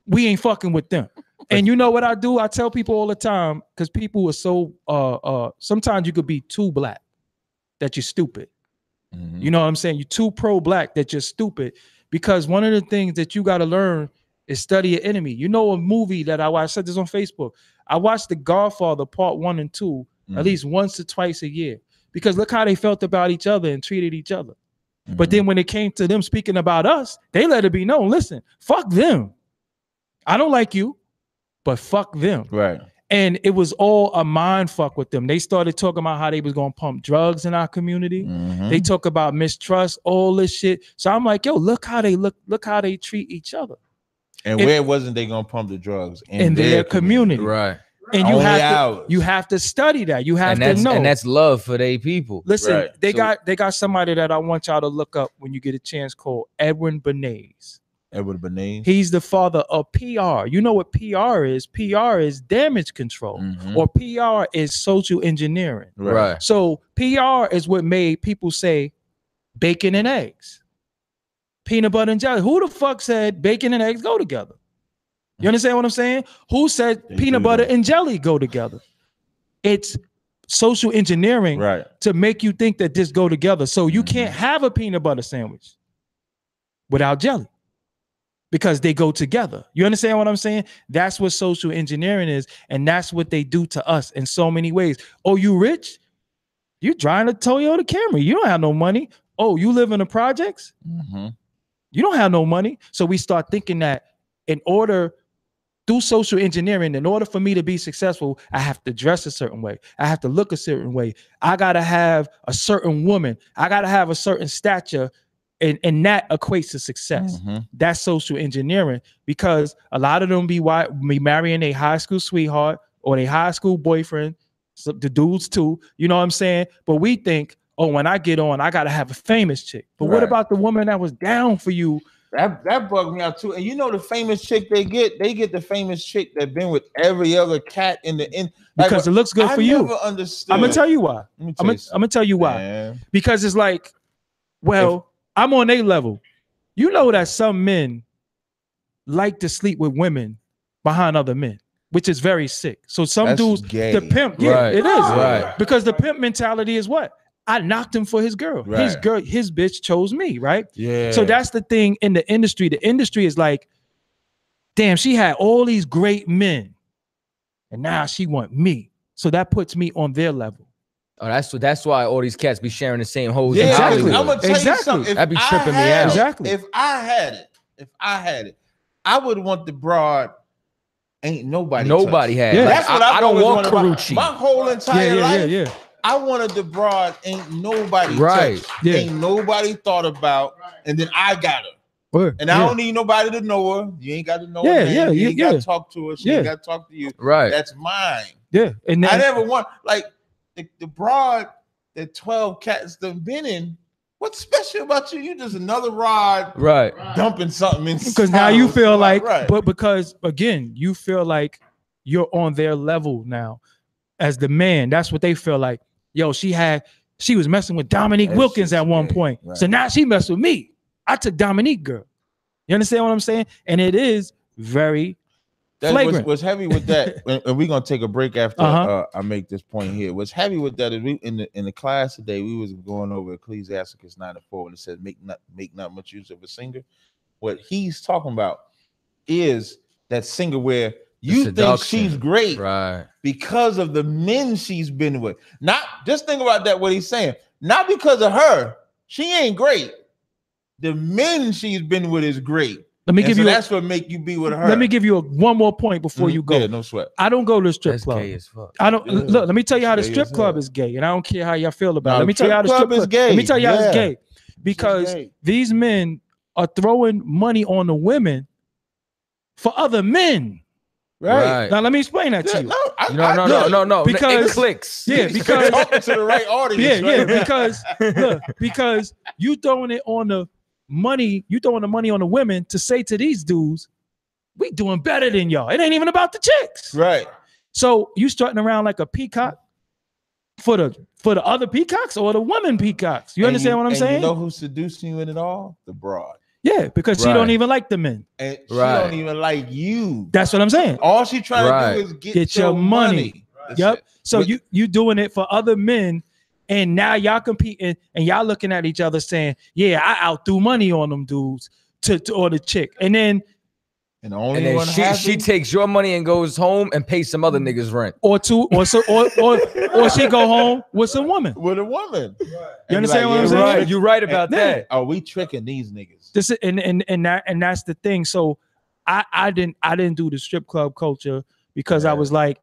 we ain't fucking with them. And you know what I do? I tell people all the time, because people are so sometimes you could be too black that you're stupid. You know what I'm saying? You're too pro-black that you're stupid. Because one of the things that you got to learn is study your enemy. You know, a movie that I said this on Facebook. I watched The Godfather Part 1 and 2 at least once or twice a year, because look how they felt about each other and treated each other. But then when it came to them speaking about us, they let it be known, listen, fuck them. I don't like you, but fuck them. Right. And it was all a mind fuck with them. They started talking about how they was going to pump drugs in our community. They talk about mistrust, all this shit. So I'm like, yo, look how they treat each other. And where wasn't they going to pump the drugs? In their community. Right. And you have to study that. You have to know. And that's love for they people. Listen, they got somebody that I want y'all to look up when you get a chance called Edwin Bernays. Edwin Bernays. He's the father of PR. You know what PR is? PR is damage control, or PR is social engineering. Right. So PR is what made people say bacon and eggs, peanut butter and jelly. Who the fuck said bacon and eggs go together? You understand what I'm saying? Who said peanut butter and jelly go together? It's social engineering to make you think that this go together. So you can't have a peanut butter sandwich without jelly because they go together. You understand what I'm saying? That's what social engineering is. And that's what they do to us in so many ways. Oh, you rich? You driving a Toyota Camry. You don't have no money. Oh, you live in the projects? You don't have no money. So we start thinking that in order through social engineering, in order for me to be successful, I have to dress a certain way. I have to look a certain way. I got to have a certain woman. I got to have a certain stature, and that equates to success. That's social engineering, because a lot of them be marrying a high school sweetheart or a high school boyfriend, so the dudes too, you know what I'm saying? But we think, oh, when I get on, I got to have a famous chick. But what about the woman that was down for you That bugged me out too. And you know the famous chick they get the famous chick that been with every other cat in the in because it looks good for you. I never understood. I'm gonna tell you why. I'm gonna tell you why. Man. Because it's like, well, I'm on a level. You know that some men like to sleep with women behind other men, which is very sick. So some That's dudes, gay. the pimp, it is. Right. Because the pimp mentality is what? I knocked him for his girl. Right. His bitch chose me, right? Yeah. So that's the thing in the industry. The industry is like, damn, she had all these great men, and now she want me. So that puts me on their level. Oh, that's why all these cats be sharing the same hoes. Yeah, in exactly. Hollywood. I'm gonna tell you something. That be tripping me out. Exactly. If I had it, I would want the broad. Ain't nobody had. Yeah. That's what I don't want Karuchi. Karuchi. My whole entire life. Yeah. I wanted the broad. Ain't nobody Right. touched. Yeah. Ain't nobody thought about. And then I got her. And I don't need nobody to know her. You ain't got to know her name. You ain't got to talk to her. She ain't got to talk to you. Right. That's mine. Yeah. And then, I never want like the broad that 12 cats done been in. What's special about you? You just another rod, right? Dumping something in. Because now you feel like, but because again, you feel like you're on their level now as the man. That's what they feel like. Yo, she was messing with Dominique Wilkins at one point. Right. So now she messed with me. I took Dominique, girl. You understand what I'm saying? And it is very flagrant. What's heavy with that, and we're gonna take a break after I make this point here. What's heavy with that is we in the class today we was going over Ecclesiasticus 9:4 and it says make not much use of a singer. What he's talking about is that singer where you think she's great, right? Because of the men she's been with. Not just think about that. What he's saying, not because of her, she ain't great. The men she's been with is great. Let me give you. That's what make you be with her. Let me give you one more point before you go. Yeah, no sweat. I don't go to the strip club. Gay as fuck. I don't look. Let me tell you how the strip club is gay, and I don't care how y'all feel about it. Let me tell you how the strip club is gay. Let me tell you how it's gay, because these men are throwing money on the women for other men. Right. Now let me explain that to you. No. Because it clicks. Yeah, because talking to the right audience. Yeah, because you throwing it on the money, you throwing the money on the women to say to these dudes, we doing better than y'all. It ain't even about the chicks. Right. So you strutting around like a peacock for the other peacocks or the women peacocks. You understand what I'm saying? You know who's seducing you in it all? The broad. Yeah, because she don't even like the men. And she don't even like you. That's what I'm saying. All she trying to do is get your money. Yep. So you doing it for other men, and now y'all competing and y'all looking at each other saying, "Yeah, I outthrew money on them dudes or the chick," and then she takes your money and goes home and pays some other niggas rent, or she go home with some woman. With a woman. You understand what I'm saying? Right. You're right about that. Are we tricking these niggas? This is and that's the thing. So I didn't do the strip club culture because I was like,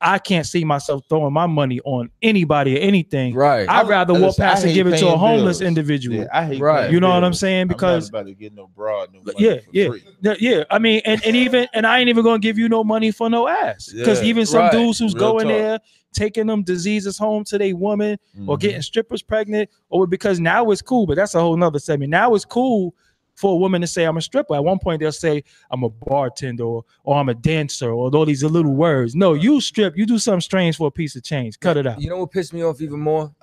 I can't see myself throwing my money on anybody or anything. Right. I'd rather walk past and give it to a homeless individual. Yeah, I hate you know what I'm saying? Because I'm not about to get no broad, no money for free. Yeah. I mean, and I ain't even gonna give you no money for no ass. Because even some dudes who's going there taking them diseases home to their woman or getting strippers pregnant, or because now it's cool, but that's a whole nother segment. Now it's cool for a woman to say I'm a stripper. At one point they'll say I'm a bartender or I'm a dancer or all these little words. No, you strip, you do something strange for a piece of change. Cut it out. You know what pissed me off even more?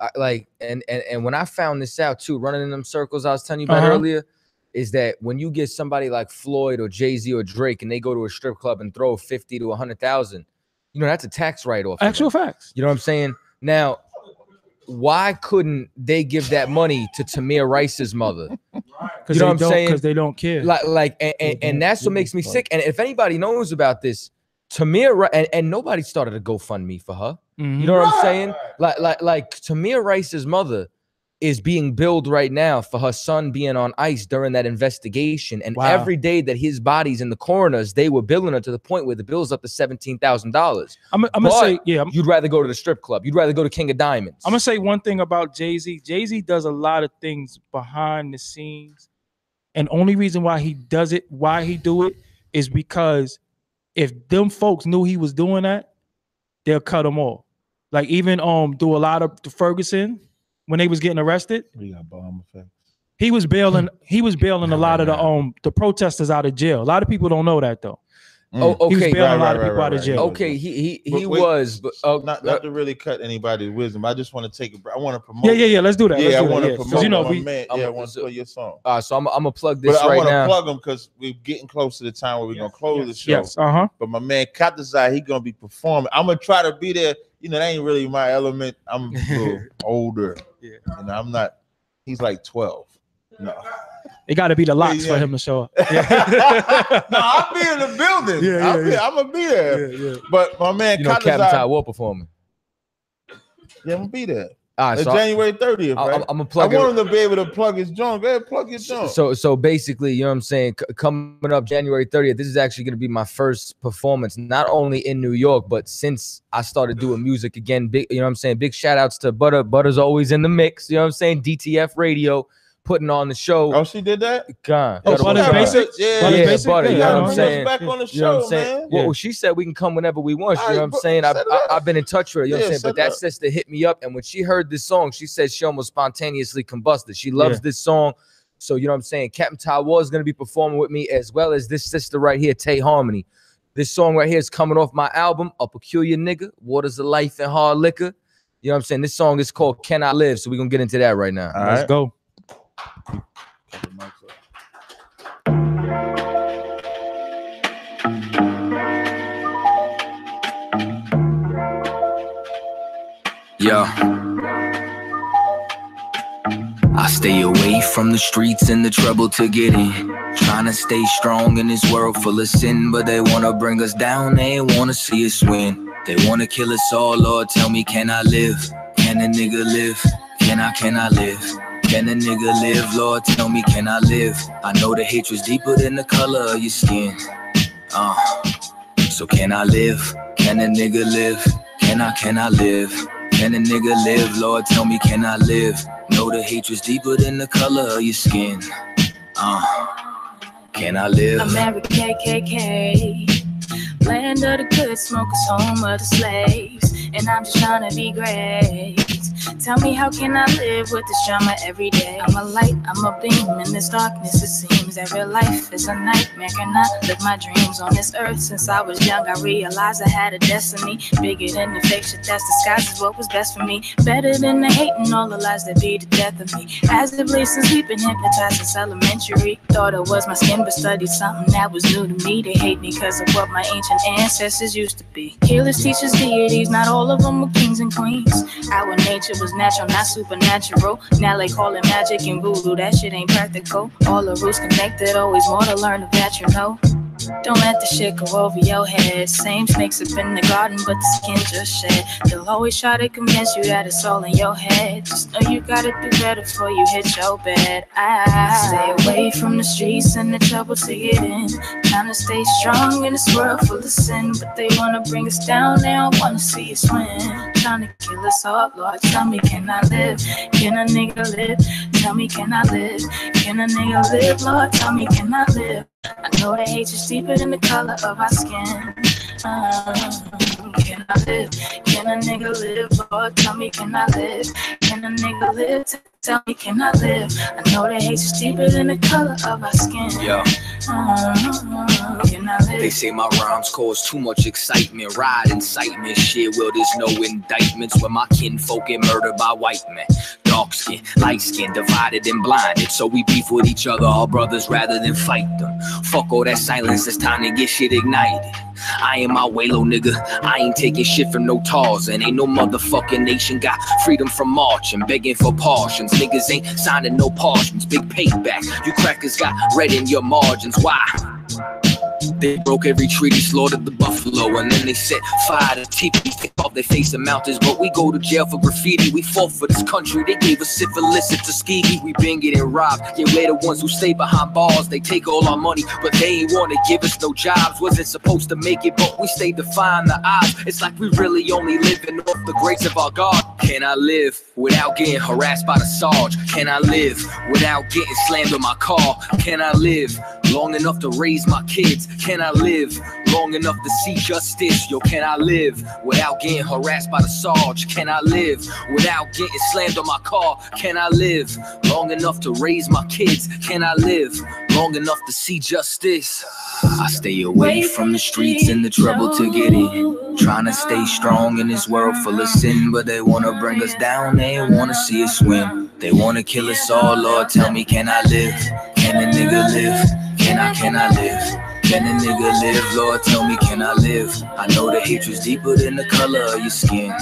And when I found this out too, running in them circles I was telling you about earlier, is that when you get somebody like Floyd or Jay-Z or Drake and they go to a strip club and throw 50 to 100,000, you know, that's a tax write-off. Actual facts. You know what I'm saying? Now, why couldn't they give that money to Tamir Rice's mother? You know what I'm saying? Because they don't care. And that's what makes me sick. And if anybody knows about this, Tamir and nobody started a GoFundMe for her. You know what I'm saying? Like Tamir Rice's mother is being billed right now for her son being on ICE during that investigation. And every day that his body's in the coroners, they were billing her to the point where the bill's up to $17,000. I'm gonna say, you'd rather go to the strip club. You'd rather go to King of Diamonds. I'm gonna say one thing about Jay-Z. Jay-Z does a lot of things behind the scenes. And only reason why he does it, why he do it, is because if them folks knew he was doing that, they'll cut him off. Like even do a lot of the Ferguson when they was getting arrested. We got bomb effects. He was bailing a lot of the protesters out of jail. A lot of people don't know that though. Oh, okay. He was bailing a lot of people out of jail. Okay, he was, but not to really cut anybody's wisdom. I just want to take a break. I want to promote. Yeah. Let's do that. Yeah, I want to promote. You know, my man. Yeah, I want to play your song. So I'm gonna plug this but right now. I want to plug him because we're getting close to the time where we're gonna close the show. Yes. But my man Chaataza, he gonna be performing. I'm gonna try to be there. You know, that ain't really my element. I'm a little older. Yeah. You know, I'm not. He's like 12. No. It got to be the locks for him to show up. No, I'll be in the building. I'm gonna be there. But my man, Chaataza will performing. Yeah, I'm gonna be there. All right, so January 30th. Right? I'm gonna plug. I want him to be able to plug his joint. Go ahead, plug your joint. So basically, you know what I'm saying. Coming up January 30th, this is actually gonna be my first performance, not only in New York, but since I started doing music again. Big, you know what I'm saying. Big shout outs to Butter. Butter's always in the mix. You know what I'm saying. DTF Radio. Putting on the show. Oh, she did that? God. Butter's Basic? Yeah, Butter. You know what I'm saying? Back on the show, you know what I'm saying? man. Well, she said we can come whenever we want. You know what I'm saying? I've been in touch with her. You know what I'm saying? But that sister hit me up, and when she heard this song, she said she almost spontaneously combusted. She loves this song. So, you know what I'm saying? Captain Tazaryach is going to be performing with me, as well as this sister right here, Tay Harmony. This song right here is coming off my album, A Peculiar Nigga, Waters of Life and Hard Liquor. You know what I'm saying? This song is called Can I Live? So we're going to get into that right now. All right. Let's go. Yo, I stay away from the streets and the trouble to get in. Trying to stay strong in this world full of sin, but they wanna bring us down, they ain't wanna see us win. They wanna kill us all, Lord, tell me, can I live? Can a nigga live? Can I live? Can a nigga live? Lord, tell me, can I live? I know the hatred's deeper than the color of your skin. So can I live? Can a nigga live? Can I live? Can a nigga live? Lord, tell me, can I live? Know the hatred's deeper than the color of your skin. Can I live? America KKK, land of the good smokers, home of the slaves. And I'm just trying to be great. Tell me, how can I live with this drama every day? I'm a light, I'm a beam in this darkness. It seems that real life is a nightmare. Can I live my dreams on this earth? Since I was young, I realized I had a destiny bigger than the fake shit that's disguised what was best for me. Better than the hate and all the lies that be the death of me. As of late, since we've been hypnotized since elementary, thought it was my skin, but studied something that was new to me. They hate me because of what my ancient ancestors used to be. Healers, teachers, deities, not all of them were kings and queens. Our nature was natural, not supernatural. Now they call it magic and voodoo, that shit ain't practical. All the roots connected, always more to learn of that, you know. Don't let the shit go over your head. Same snakes up in the garden, but the skin just shed. They'll always try to convince you that it's all in your head. Just know you gotta do better before you hit your bed. I stay away from the streets and the trouble to get in. Trying to stay strong in this world full of sin, but they wanna bring us down, they don't wanna see us win. Trying to kill us all, Lord, tell me, can I live? Can a nigga live? Tell me, can I live? Can a nigga live? Lord, tell me, can I live? I know the hate is deeper than the color of our skin. Can I live? Can a nigga live? Lord, tell me, can I live? Can a nigga live? Tell me, can I live? I know the hate is deeper than the color of our skin. Yo. Can I live? They say my rhymes cause too much excitement. Ride incitement, shit, well, there's no indictments when my kinfolk get murdered by white men. Dark skin, light skin, divided and blinded. So we beef with each other, our brothers, rather than fight them. Fuck all that silence, it's time to get shit ignited. I ain't my way, low nigga. I ain't taking shit from no Tarzan. Ain't no motherfucking nation got freedom from marching, begging for portions. Niggas ain't signing no parchments. Big payback. You crackers got red in your margins. Why? They broke every treaty, slaughtered the buffalo, and then they set fire to teepee. Take off their face in mountains, but we go to jail for graffiti. We fought for this country, they gave us syphilis at Tuskegee. We been getting robbed, yeah, we're the ones who stay behind bars. They take all our money, but they ain't wanna give us no jobs. Wasn't supposed to make it, but we stayed defying the odds. It's like we really only living off the the grace of our God? Can I live without getting harassed by the Sarge? Can I live without getting slammed on my car? Can I live long enough to raise my kids? Can I live long enough to see justice? Yo, can I live without getting harassed by the Sarge? Can I live without getting slammed on my car? Can I live long enough to raise my kids? Can I live long enough to see justice? I stay away from the streets and the trouble to get in. Trying to stay strong in this world full of sin, but they wanna bring us down, they wanna see us win. They wanna kill us all, Lord, tell me, can I live? Can a nigga live? Can I live? Can a nigga live? Lord, tell me, can I live? I know the hatred's deeper than the color of your skin.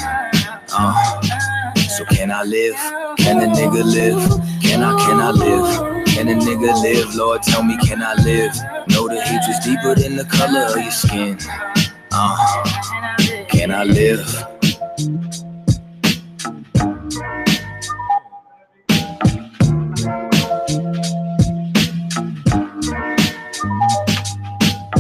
So can I live? Can a nigga live? Can I live? Can a nigga live? Lord, tell me, can I live? Know the hatred's deeper than the color of your skin. Can I live?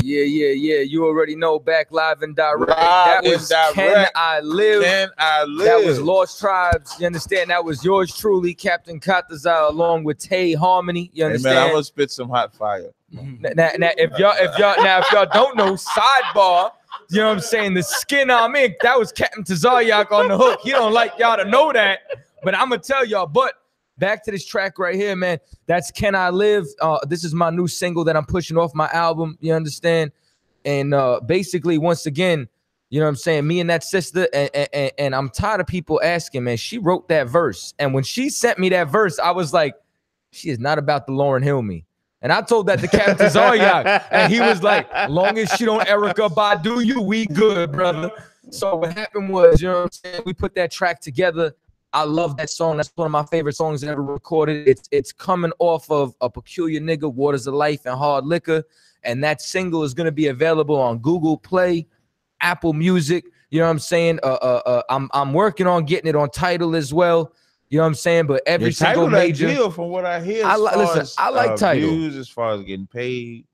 Yeah. You already know, back live and direct. That was Can I Live? Can I Live? That was Lost Tribes. You understand? That was yours truly, Captain Chaataza, along with Tay Harmony. You understand? Hey man, I'm gonna spit some hot fire. Now, if y'all don't know, sidebar. You know what I'm saying? The skin I'm in, that was Captain Tazaryach on the hook. He don't like y'all to know that, but I'm gonna tell y'all. But back to this track right here, man. That's Can I Live? This is my new single that I'm pushing off my album. You understand? And basically, once again, you know what I'm saying? Me and that sister, and I'm tired of people asking, man. She wrote that verse, and when she sent me that verse, I was like, she is not about to Lauryn Hill me. And I told that to Captain Tazaryach, and he was like, long as she don't Erica Badu you, we good, brother. So what happened was, you know what I'm saying? We put that track together. I love that song. That's one of my favorite songs ever recorded. It's coming off of A Peculiar Nigga, Waters of Life, and Hard Liquor. And that single is going to be available on Google Play, Apple Music. You know what I'm saying? I'm working on getting it on Tidal as well. You know what I'm saying? But every single major deal, from what I hear, I like Tidal. Views, as far as getting paid,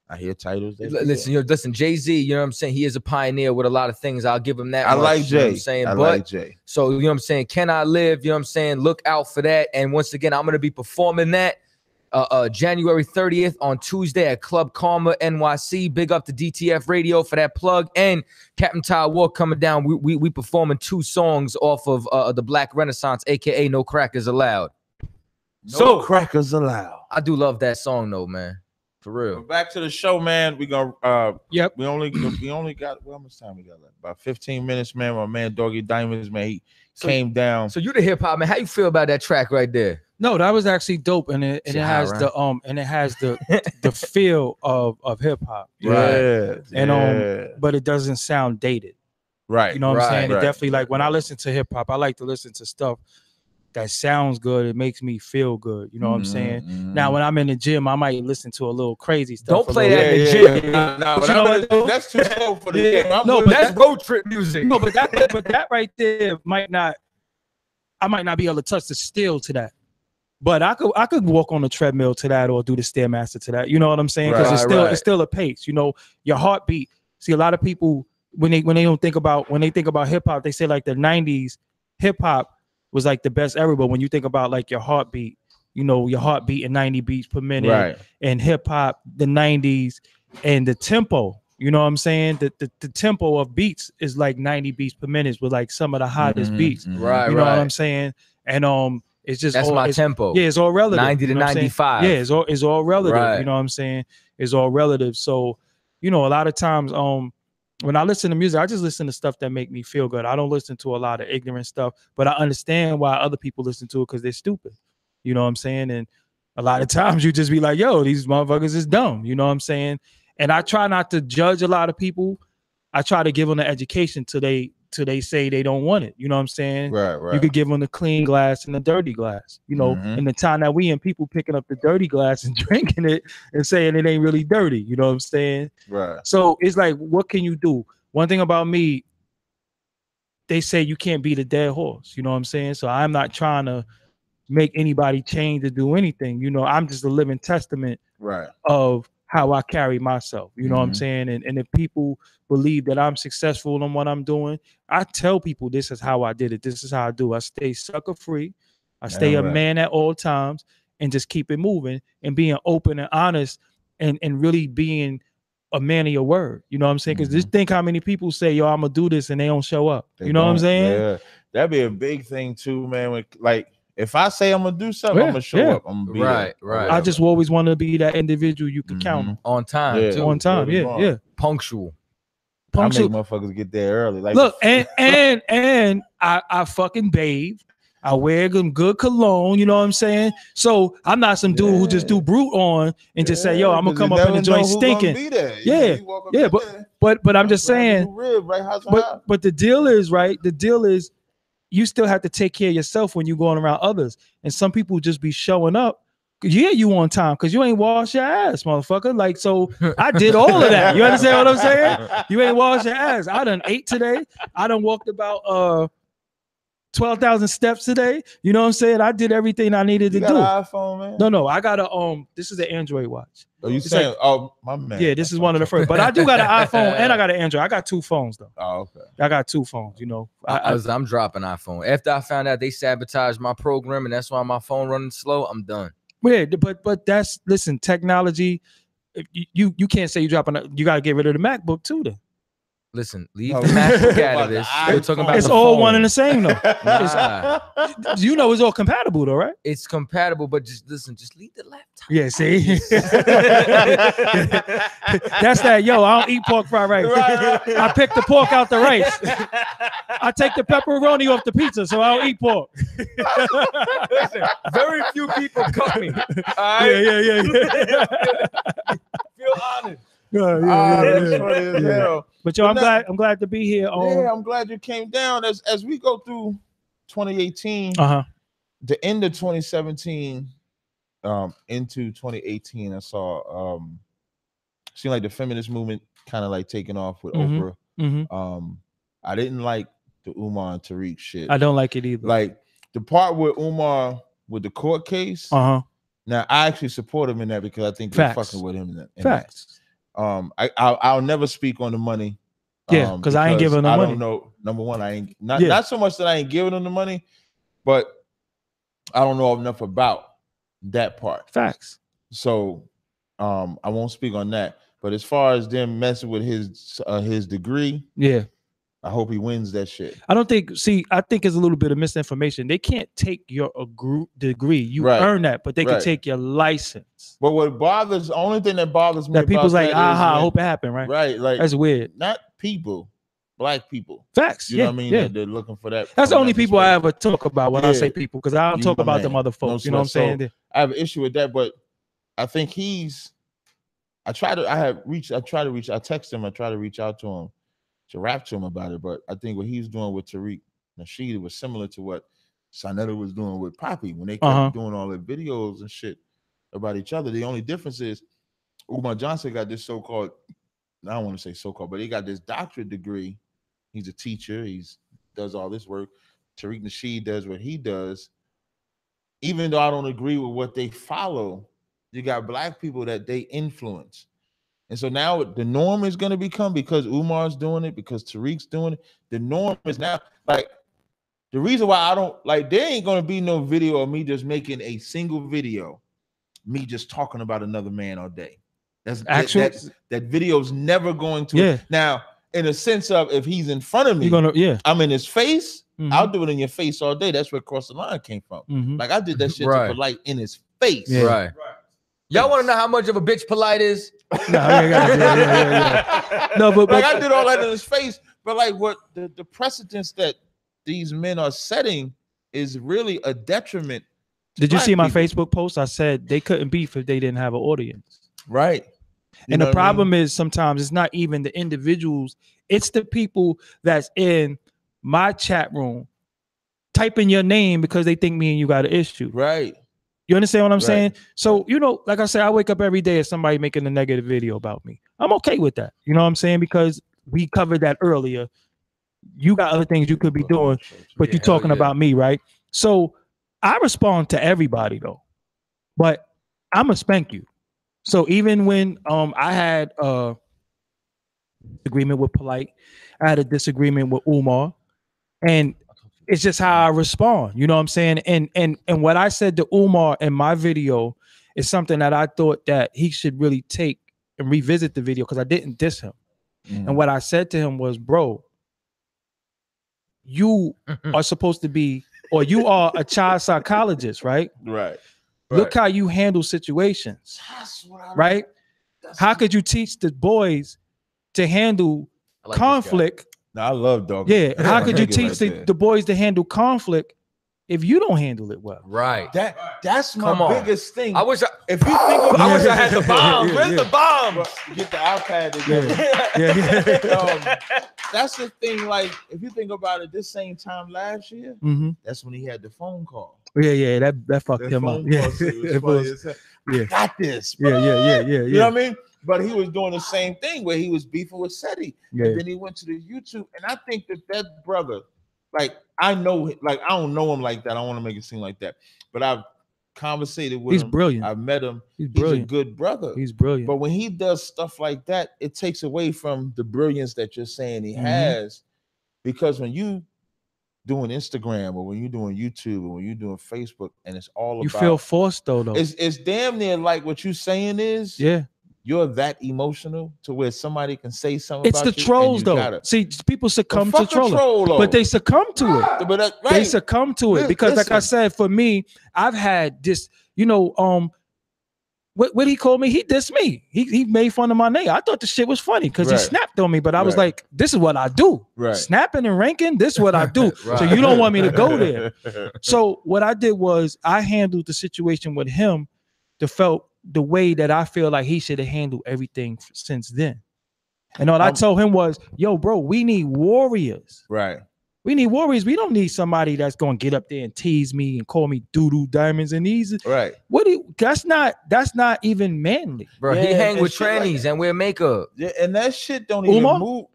I hear titles. Listen, Jay-Z, you know what I'm saying? He is a pioneer with a lot of things. I'll give him that. I like Jay. You know what I'm saying? like Jay. So, you know what I'm saying? Can I Live? You know what I'm saying? Look out for that. And once again, I'm going to be performing that January 30th on Tuesday at Club Karma NYC. Big up to DTF Radio for that plug. And Captain Ty Walk coming down. We performing 2 songs off of the Black Renaissance, aka No Crackers Allowed. No Crackers Allowed. I do love that song though, man. For real. But back to the show, man. We gonna we only got, well, how much time we got left? About 15 minutes, man. My man Doggie Diamonds, man, he came down. So you the hip hop man. How you feel about that track right there? No, that was actually dope, and it has the feel of hip hop, right? And but it doesn't sound dated, right? You know what I'm saying? It definitely, like, when I listen to hip hop, I like to listen to stuff that sounds good. It makes me feel good. You know what I'm saying? Now, when I'm in the gym, I might listen to a little crazy stuff. Don't play that in the gym. No, that's too slow for the gym. No, that's road trip music. No, but that right there might not. I might not be able to touch the steel to that. But I could walk on the treadmill to that, or do the Stairmaster to that. You know what I'm saying? Because it's still a pace. You know, your heartbeat. See, a lot of people when they think about hip hop, they say like the 90s hip hop was like the best ever. But when you think about like your heartbeat, you know, your heart beating 90 beats per minute, right? And hip hop, the 90s, and the tempo. You know what I'm saying? The tempo of beats is like 90 beats per minute with like some of the hottest beats. Right. You know what I'm saying? And it's just that's my tempo. Yeah, it's all relative. 90 to 95. Yeah, it's all relative. Right. You know what I'm saying? It's all relative. So, you know, a lot of times when I listen to music, I just listen to stuff that make me feel good. I don't listen to a lot of ignorant stuff, but I understand why other people listen to it, because they're stupid. You know what I'm saying? And a lot of times you just be like, yo, these motherfuckers is dumb. You know what I'm saying? And I try not to judge a lot of people. I try to give them the education till they say they don't want it. You know what I'm saying? Right. You could give them the clean glass and the dirty glass. You know, in the time that we in, people picking up the dirty glass and drinking it and saying it ain't really dirty. You know what I'm saying? Right. So it's like, what can you do? One thing about me, they say you can't beat a dead horse. You know what I'm saying? So I'm not trying to make anybody change or do anything. You know, I'm just a living testament right. of how I carry myself. You know what I'm saying? And if people believe that I'm successful in what I'm doing, I tell people this is how I did it. This is how I do. I stay sucker free. I stay a man at all times and just keep it moving and being open and honest and really being a man of your word. You know what I'm saying? Because just think how many people say, yo, I'm gonna do this and they don't show up. You know what I'm saying? Yeah, that'd be a big thing too, man. When, like, if I say I'm gonna do something, I'm gonna show up. I'm gonna be there. I just always want to be that individual you can count on time too. On time, yeah. Punctual. I make motherfuckers get there early. Like, look, and I fucking bathe. I wear good cologne, you know what I'm saying? So I'm not some dude who just do brute on and just say, yo, I'm gonna come up in the joint stinking. But I'm just saying, but the deal is, right? The deal is you still have to take care of yourself when you're going around others. And some people just be showing up. Yeah, you on time because you ain't wash your ass, motherfucker. Like, so I did all of that. You understand what I'm saying? You ain't wash your ass. I done ate today. I done walked about 12,000 steps today. You know what I'm saying? I did everything I needed to do. You got an iPhone, man? No, I got a this is an Android watch. Oh, you saying? Like, oh, my man. Yeah, this is one of the first. But I do got an iPhone and I got an Android. I got 2 phones though. Oh, okay. I got 2 phones. You know, I'm dropping iPhone after I found out they sabotaged my program and that's why my phone running slow. I'm done. Yeah, but that's listen, technology. You can't say you dropping. You got to get rid of the MacBook too. Then. Listen, leave the MacBook out of this. We're talking about it's all one and the same though. You know, it's all compatible though, right? It's compatible, but just listen, just leave the laptop. Yeah, see, that's that. Yo, I don't eat pork fried rice. I pick the pork out the rice. I take the pepperoni off the pizza, so I don't eat pork. Listen, very few people cut me. Yeah. Feel honored. Yeah. But yo, I'm glad to be here. Yeah, I'm glad you came down. As we go through 2018, the end of 2017, into 2018, I saw seemed like the feminist movement kind of like taking off with Oprah. I didn't like the Umar and Tariq shit. I don't like it either. Like the part with Umar with the court case. Now I actually support him in that because I think they're fucking with him in that. Facts. I'll never speak on the money. Because I ain't giving them money. I don't know. Number one, I ain't not so much that I ain't giving them the money, but I don't know enough about that part. Facts. So I won't speak on that. But as far as them messing with his degree, I hope he wins that shit. I don't think. See, I think it's a little bit of misinformation. They can't take your degree. You earn that, but they can take your license. But the only thing that bothers me that people's like, I hope it happened, right? Right, like that's weird. Not people, black people. Facts. You know what I mean? They're looking for that. That's the only people I ever talk about when I say people, because I don't talk about them other folks. You know what I'm saying? I have an issue with that, but I think I try to reach out to him to rap to him about it, but I think what he's doing with Tariq Nasheed was similar to what Sanetta was doing with Poppy when they kept doing all their videos and shit about each other. The only difference is Umar Johnson got this so-called, I don't want to say so-called, but he got this doctorate degree. He's a teacher. Does all this work. Tariq Nasheed does what he does. Even though I don't agree with what they follow, you got black people that they influence. And so now the norm is going to become, because Umar's doing it, because Tariq's doing it, the norm is now, like, the reason why I don't, like, there ain't going to be no video of me just making a single video, me just talking about another man all day. That's actually, that video's never going to. Now, in a sense of, if he's in front of me, I'm in his face, I'll do it in your face all day. That's where Cross the Line came from. Like, I did that shit to Polite in his face. Right. Y'all want to know how much of a bitch Polite is? No, but like, I did all that in his face. But like, what the precedence that these men are setting is really a detriment. Did you see my Facebook post? I said they couldn't beef if they didn't have an audience. Right. And the problem is sometimes it's not even the individuals, it's the people that's in my chat room typing your name because they think me and you got an issue. Right. You understand what I'm saying? So, you know, like I said, I wake up every day as somebody making a negative video about me. I'm okay with that. You know what I'm saying? Because we covered that earlier. You got other things you could be doing, but you're talking about me, right? So I respond to everybody though, but I'm gonna spank you. So even when I had agreement with Polite, I had a disagreement with Umar, and it's just how I respond. You know what I'm saying? And what I said to Umar in my video is something that I thought that he should really take and revisit the video, because I didn't diss him. And what I said to him was, bro, you are supposed to be, or you are a child psychologist, right? Right. Look how you handle situations, right? How could you teach the boys to handle conflict? No, I love Doggie. Yeah. How could you teach the boys to handle conflict if you don't handle it well? Right. That's my biggest thing. I wish if you think about I wish I had the bombs. Where's the bombs? Get the iPad together. That's the thing. Like, if you think about it, this same time last year, that's when he had the phone call. Yeah, that fucked him up. Yeah, I got this. Yeah. You know what I mean? But he was doing the same thing where he was beefing with Seti. Yeah. And then he went to the YouTube. And I think that brother, like, I know, like, I don't know him like that. I don't want to make it seem like that. But I've conversated with him. He's brilliant. I've met him. He's brilliant. A good brother. He's brilliant. But when he does stuff like that, it takes away from the brilliance that you're saying he has. Because when you doing Instagram, or when you're doing YouTube, or when you're doing Facebook, and it's all you about, feel forced though. It's damn near like what you're saying is, you're that emotional to where somebody can say something. It's about the you trolls though. See, people succumb to trolling, but they succumb to it. But they succumb to it because, like I said, for me, I've had this. You know, what he called me? He dissed me. He made fun of my name. I thought the shit was funny because he snapped on me, but I was like, this is what I do. Snapping and ranking, this is what I do. So you don't want me to go there. So what I did was I handled the situation with him the way that I feel like he should have handled everything since then. And all I told him was, yo, bro, we need warriors. Right. We need warriors. We don't need somebody that's going to get up there and tease me and call me doo-doo diamonds and these. Right. That's not even manly. Bro, he hang with trannies and wear makeup. Yeah, and that shit don't even move.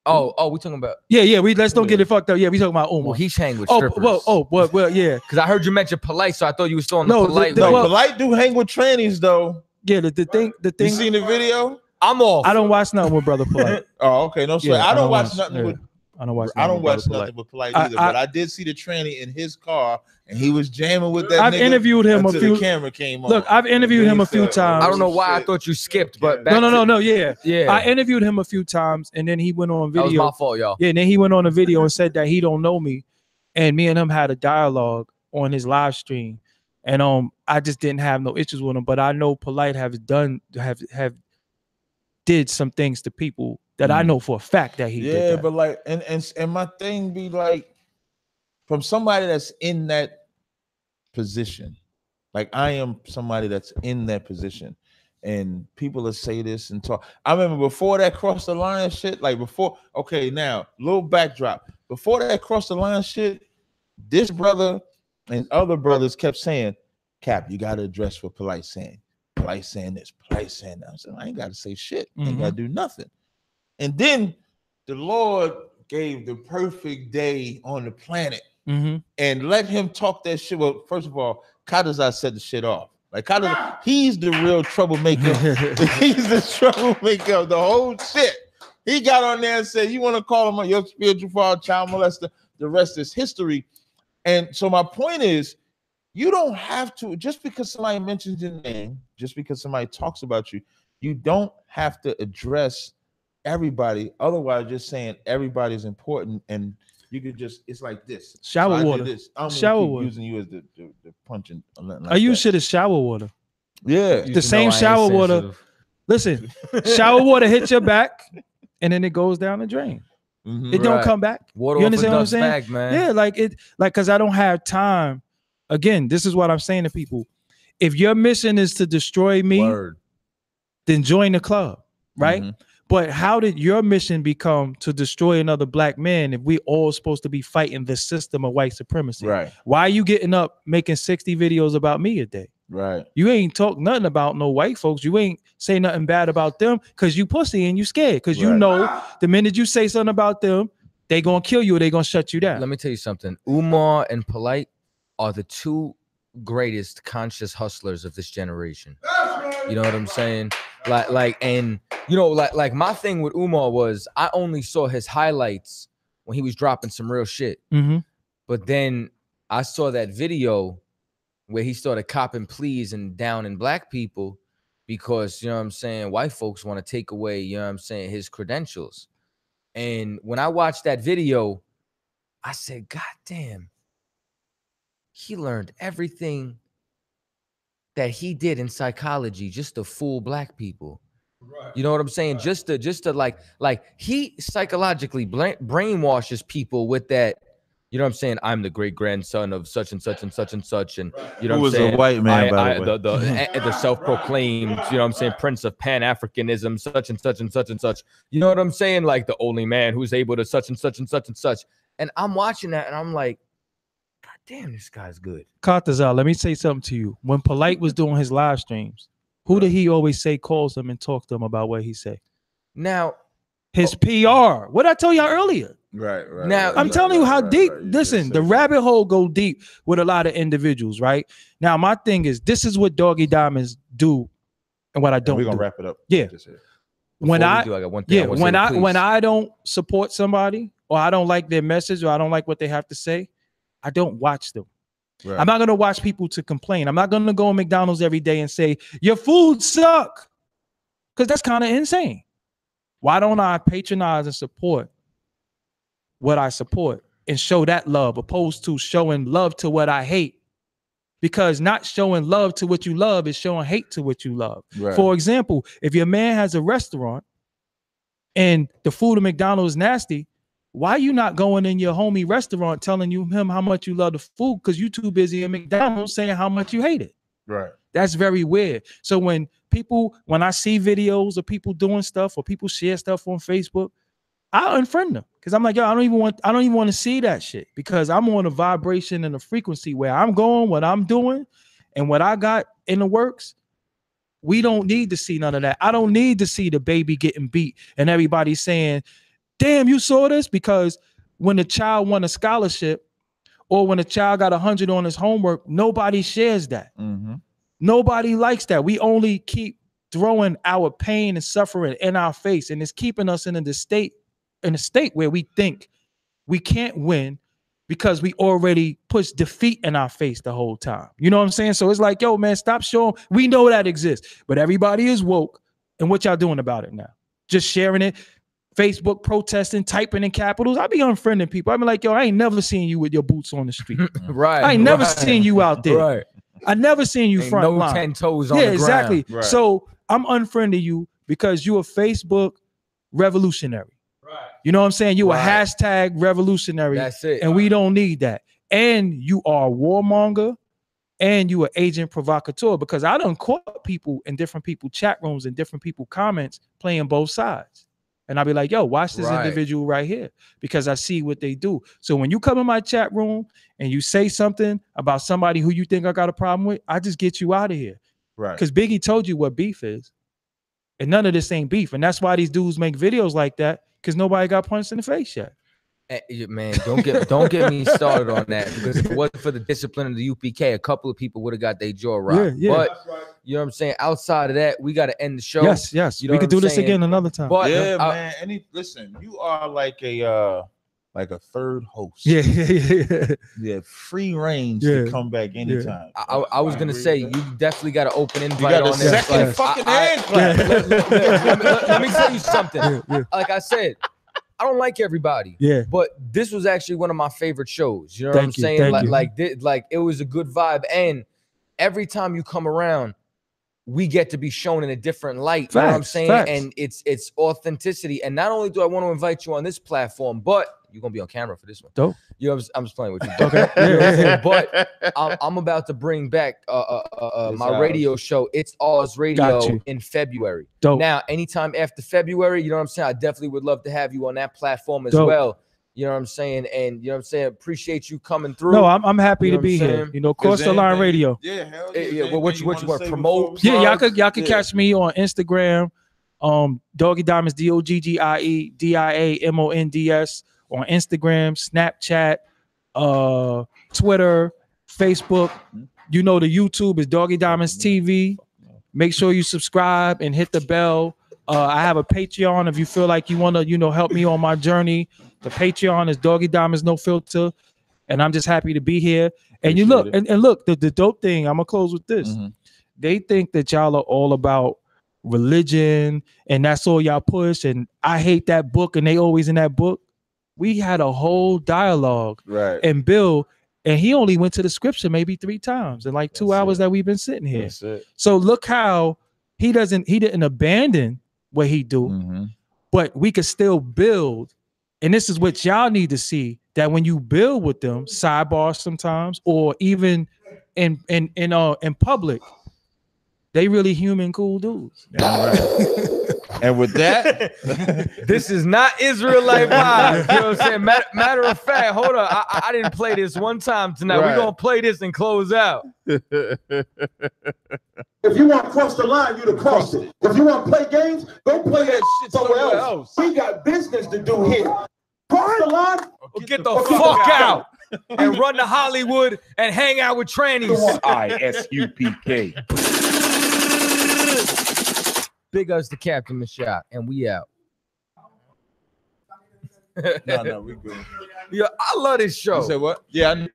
Oh, we talking about? Yeah. Let's don't get it fucked up. Yeah, we talking about Umar. Well, he's hanging with strippers. Well, yeah. Because I heard you mention Polite, so I thought you were still on the Polite. Polite do hang with trannies though. Yeah, the thing. You seen the video? I'm off. I don't watch nothing with Brother Polite. Oh, okay. No sweat. Yeah, I don't watch nothing with. I don't watch nothing with Polite either. But I did see the tranny in his car, and he was jamming with that. I've interviewed him a few. The camera came on. Look, I've interviewed him a few times. I don't know why I thought you skipped, but no. Yeah. I interviewed him a few times, and then he went on video. That was my fault, y'all. Yeah, and then he went on a video and said that he don't know me, and me and him had a dialogue on his live stream, and I just didn't have no issues with him. But I know Polite have did some things to people that I know for a fact that he did. Yeah, but like, and my thing be like, from somebody that's in that position, like I am somebody that's in that position, and people will say this and talk. I remember before that cross the line shit, like before, okay, now little backdrop. Before that cross the line shit, this brother and other brothers kept saying, Cap, you gotta address what Polite saying. Polite saying this, Polite saying that. I said, I ain't gotta say shit. I ain't gotta do nothing. And then the Lord gave the perfect day on the planet and let him talk that shit. Well, first of all, Chaataza set the shit off. Like Chaataza, he's the real troublemaker. He's the troublemaker of the whole shit. He got on there and said, you want to call him your spiritual father, child molester, the rest is history. And so my point is, you don't have to, just because somebody mentions your name, just because somebody talks about you, you don't have to address everybody. Otherwise, just saying everybody's important, and you could just, it's like this. Shower so water. I'm shower water. Using you as the punching. Like I use shit as shower water. Yeah. The same shower water. Listen, shower water hits your back, and then it goes down the drain. It don't come back. Water you understand what I'm saying? Bag, man. Yeah, like because I don't have time. Again, this is what I'm saying to people. If your mission is to destroy me, then join the club, right? But how did your mission become to destroy another black man if we all supposed to be fighting the system of white supremacy? Right. Why are you getting up making 60 videos about me a day? Right. You ain't talk nothing about no white folks. You ain't say nothing bad about them because you pussy and you scared. Because you know the minute you say something about them, they gonna kill you or they gonna shut you down. Let me tell you something. Umar and Polite are the two greatest conscious hustlers of this generation. You know what I'm saying? And you know, like my thing with Umar was I only saw his highlights when he was dropping some real shit. But then I saw that video where he started copping pleas and downing black people because, you know what I'm saying, white folks want to take away, you know what I'm saying, his credentials. And when I watched that video, I said, God damn, he learned everything that he did in psychology just to fool black people. Right. You know what I'm saying? Right. Just to like he psychologically brainwashes people with that. You know what I'm saying? I'm the great grandson of such and such and such and such, and you know Who what I'm saying? was a white man, by the way. The self-proclaimed, you know what I'm saying, Prince of Pan-Africanism, such and such and such and such. You know what I'm saying? Like the only man who's able to such and such and such and such. And I'm watching that and I'm like, God damn, this guy's good. Chaataza, let me say something to you. When Polite was doing his live streams, who did he always say calls him and talk to him about what he say? Now, his PR. What I told y'all earlier. Right. Now I'm telling you how deep. Listen, the rabbit hole go deep with a lot of individuals, right? Now my thing is, this is what Doggie Diamonds do, and what I don't. We're gonna wrap it up. Yeah. When I got one thing when I don't support somebody or I don't like their message or I don't like what they have to say, I don't watch them. Right. I'm not gonna watch people to complain. I'm not gonna go to McDonald's every day and say your food suck, because that's kind of insane. Why don't I patronize and support what I support and show that love, opposed to showing love to what I hate? Because not showing love to what you love is showing hate to what you love. Right. For example, if your man has a restaurant and the food at McDonald's is nasty, why are you not going in your homie restaurant telling him how much you love the food, because you too busy at McDonald's saying how much you hate it? Right. That's very weird. So when I see videos of people doing stuff or people share stuff on Facebook, I unfriend them, because I'm like, yo, I don't even want to see that shit, because I'm on a vibration and a frequency where I'm going, what I'm doing, and what I got in the works. We don't need to see none of that. I don't need to see the baby getting beat and everybody saying, damn, you saw this? Because when the child won a scholarship or when a child got 100 on his homework, nobody shares that. Nobody likes that. We only keep throwing our pain and suffering in our face, and it's keeping us in a state where we think we can't win because we already pushed defeat in our face the whole time. You know what I'm saying? So it's like, yo, man, stop showing. We know that exists, but everybody is woke. And what y'all doing about it now? Just sharing it, Facebook protesting, typing in capitals. I be unfriending people. I be like, yo, I ain't never seen you with your boots on the street. Right. I ain't never seen you out there. Right. I never seen you front line. 10 toes on the ground. Exactly. Right. So I'm unfriending you because you a Facebook revolutionary. You know what I'm saying? You a hashtag revolutionary. That's it. And we don't need that. And you are a warmonger and you are agent provocateur, because I done caught people in different people chat rooms and different people comments playing both sides. And I'll be like, yo, watch this individual right here, because I see what they do. So when you come in my chat room and you say something about somebody who you think I got a problem with, I just get you out of here. Right. Because Biggie told you what beef is. And none of this ain't beef. And that's why these dudes make videos like that, because nobody got punched in the face yet. Man, don't get me started on that, because if it wasn't for the discipline of the UPK, a couple of people would have got their jaw rocked. Yeah. But you know what I'm saying? Outside of that, we got to end the show. Yes. You know we could do this again another time. But man, listen, you are like a third host. Yeah, free range to come back anytime. I was gonna say, you definitely got an open invite. You got on this. Second fucking hand clap. Let me tell you something. Like I said, I don't like everybody. But this was actually one of my favorite shows. You know what I'm saying? Like it was a good vibe, and every time you come around, we get to be shown in a different light. You know what I'm saying? And it's authenticity. And not only do I want to invite you on this platform, but you're gonna be on camera for this one. Dope. You know, I'm just playing with you. Okay. You know but I'm about to bring back my radio show. It's Ours Radio in February. Dope. Now, anytime after February, you know what I'm saying? I definitely would love to have you on that platform as well. You know what I'm saying? And you know what I'm saying? Appreciate you coming through. No, I'm happy to be here. You know, Cross the Line Radio. Yeah, hell yeah. What you want to promote? Yeah, y'all could catch me on Instagram. Doggie Diamonds, DOGGIE DIAMONDS on Instagram, Snapchat, Twitter, Facebook. You know, the YouTube is Doggie Diamonds TV. Make sure you subscribe and hit the bell. I have a Patreon if you feel like you want to, help me on my journey. The Patreon is Doggie Diamonds No Filter, and I'm just happy to be here. And you look, and look, the dope thing. I'm gonna close with this. They think that y'all are all about religion and that's all y'all push. And I hate that book, and they always in that book. We had a whole dialogue, right? And Bill, and he only went to the scripture maybe 3 times in like 2 hours that we've been sitting here. That's it. So look how he didn't abandon what he do, but we could still build. And this is what y'all need to see, that when you build with them, sidebars sometimes, or even in public, they really human cool dudes. And with that, this is not Israelite vibes. You know what I'm saying? Matter of fact, hold on. I didn't play this one time tonight. Right. We're gonna play this and close out. If you want to cross the line, you to cross it. If you want to play games, go play that shit somewhere else. We got business to do here. Cross the line. Get the fuck out and run to Hollywood and hang out with trannies. I.S.U.P.K. Big ups to Captain Mashak, and we out. no, we good. Yeah, I love this show. You said what? Yeah.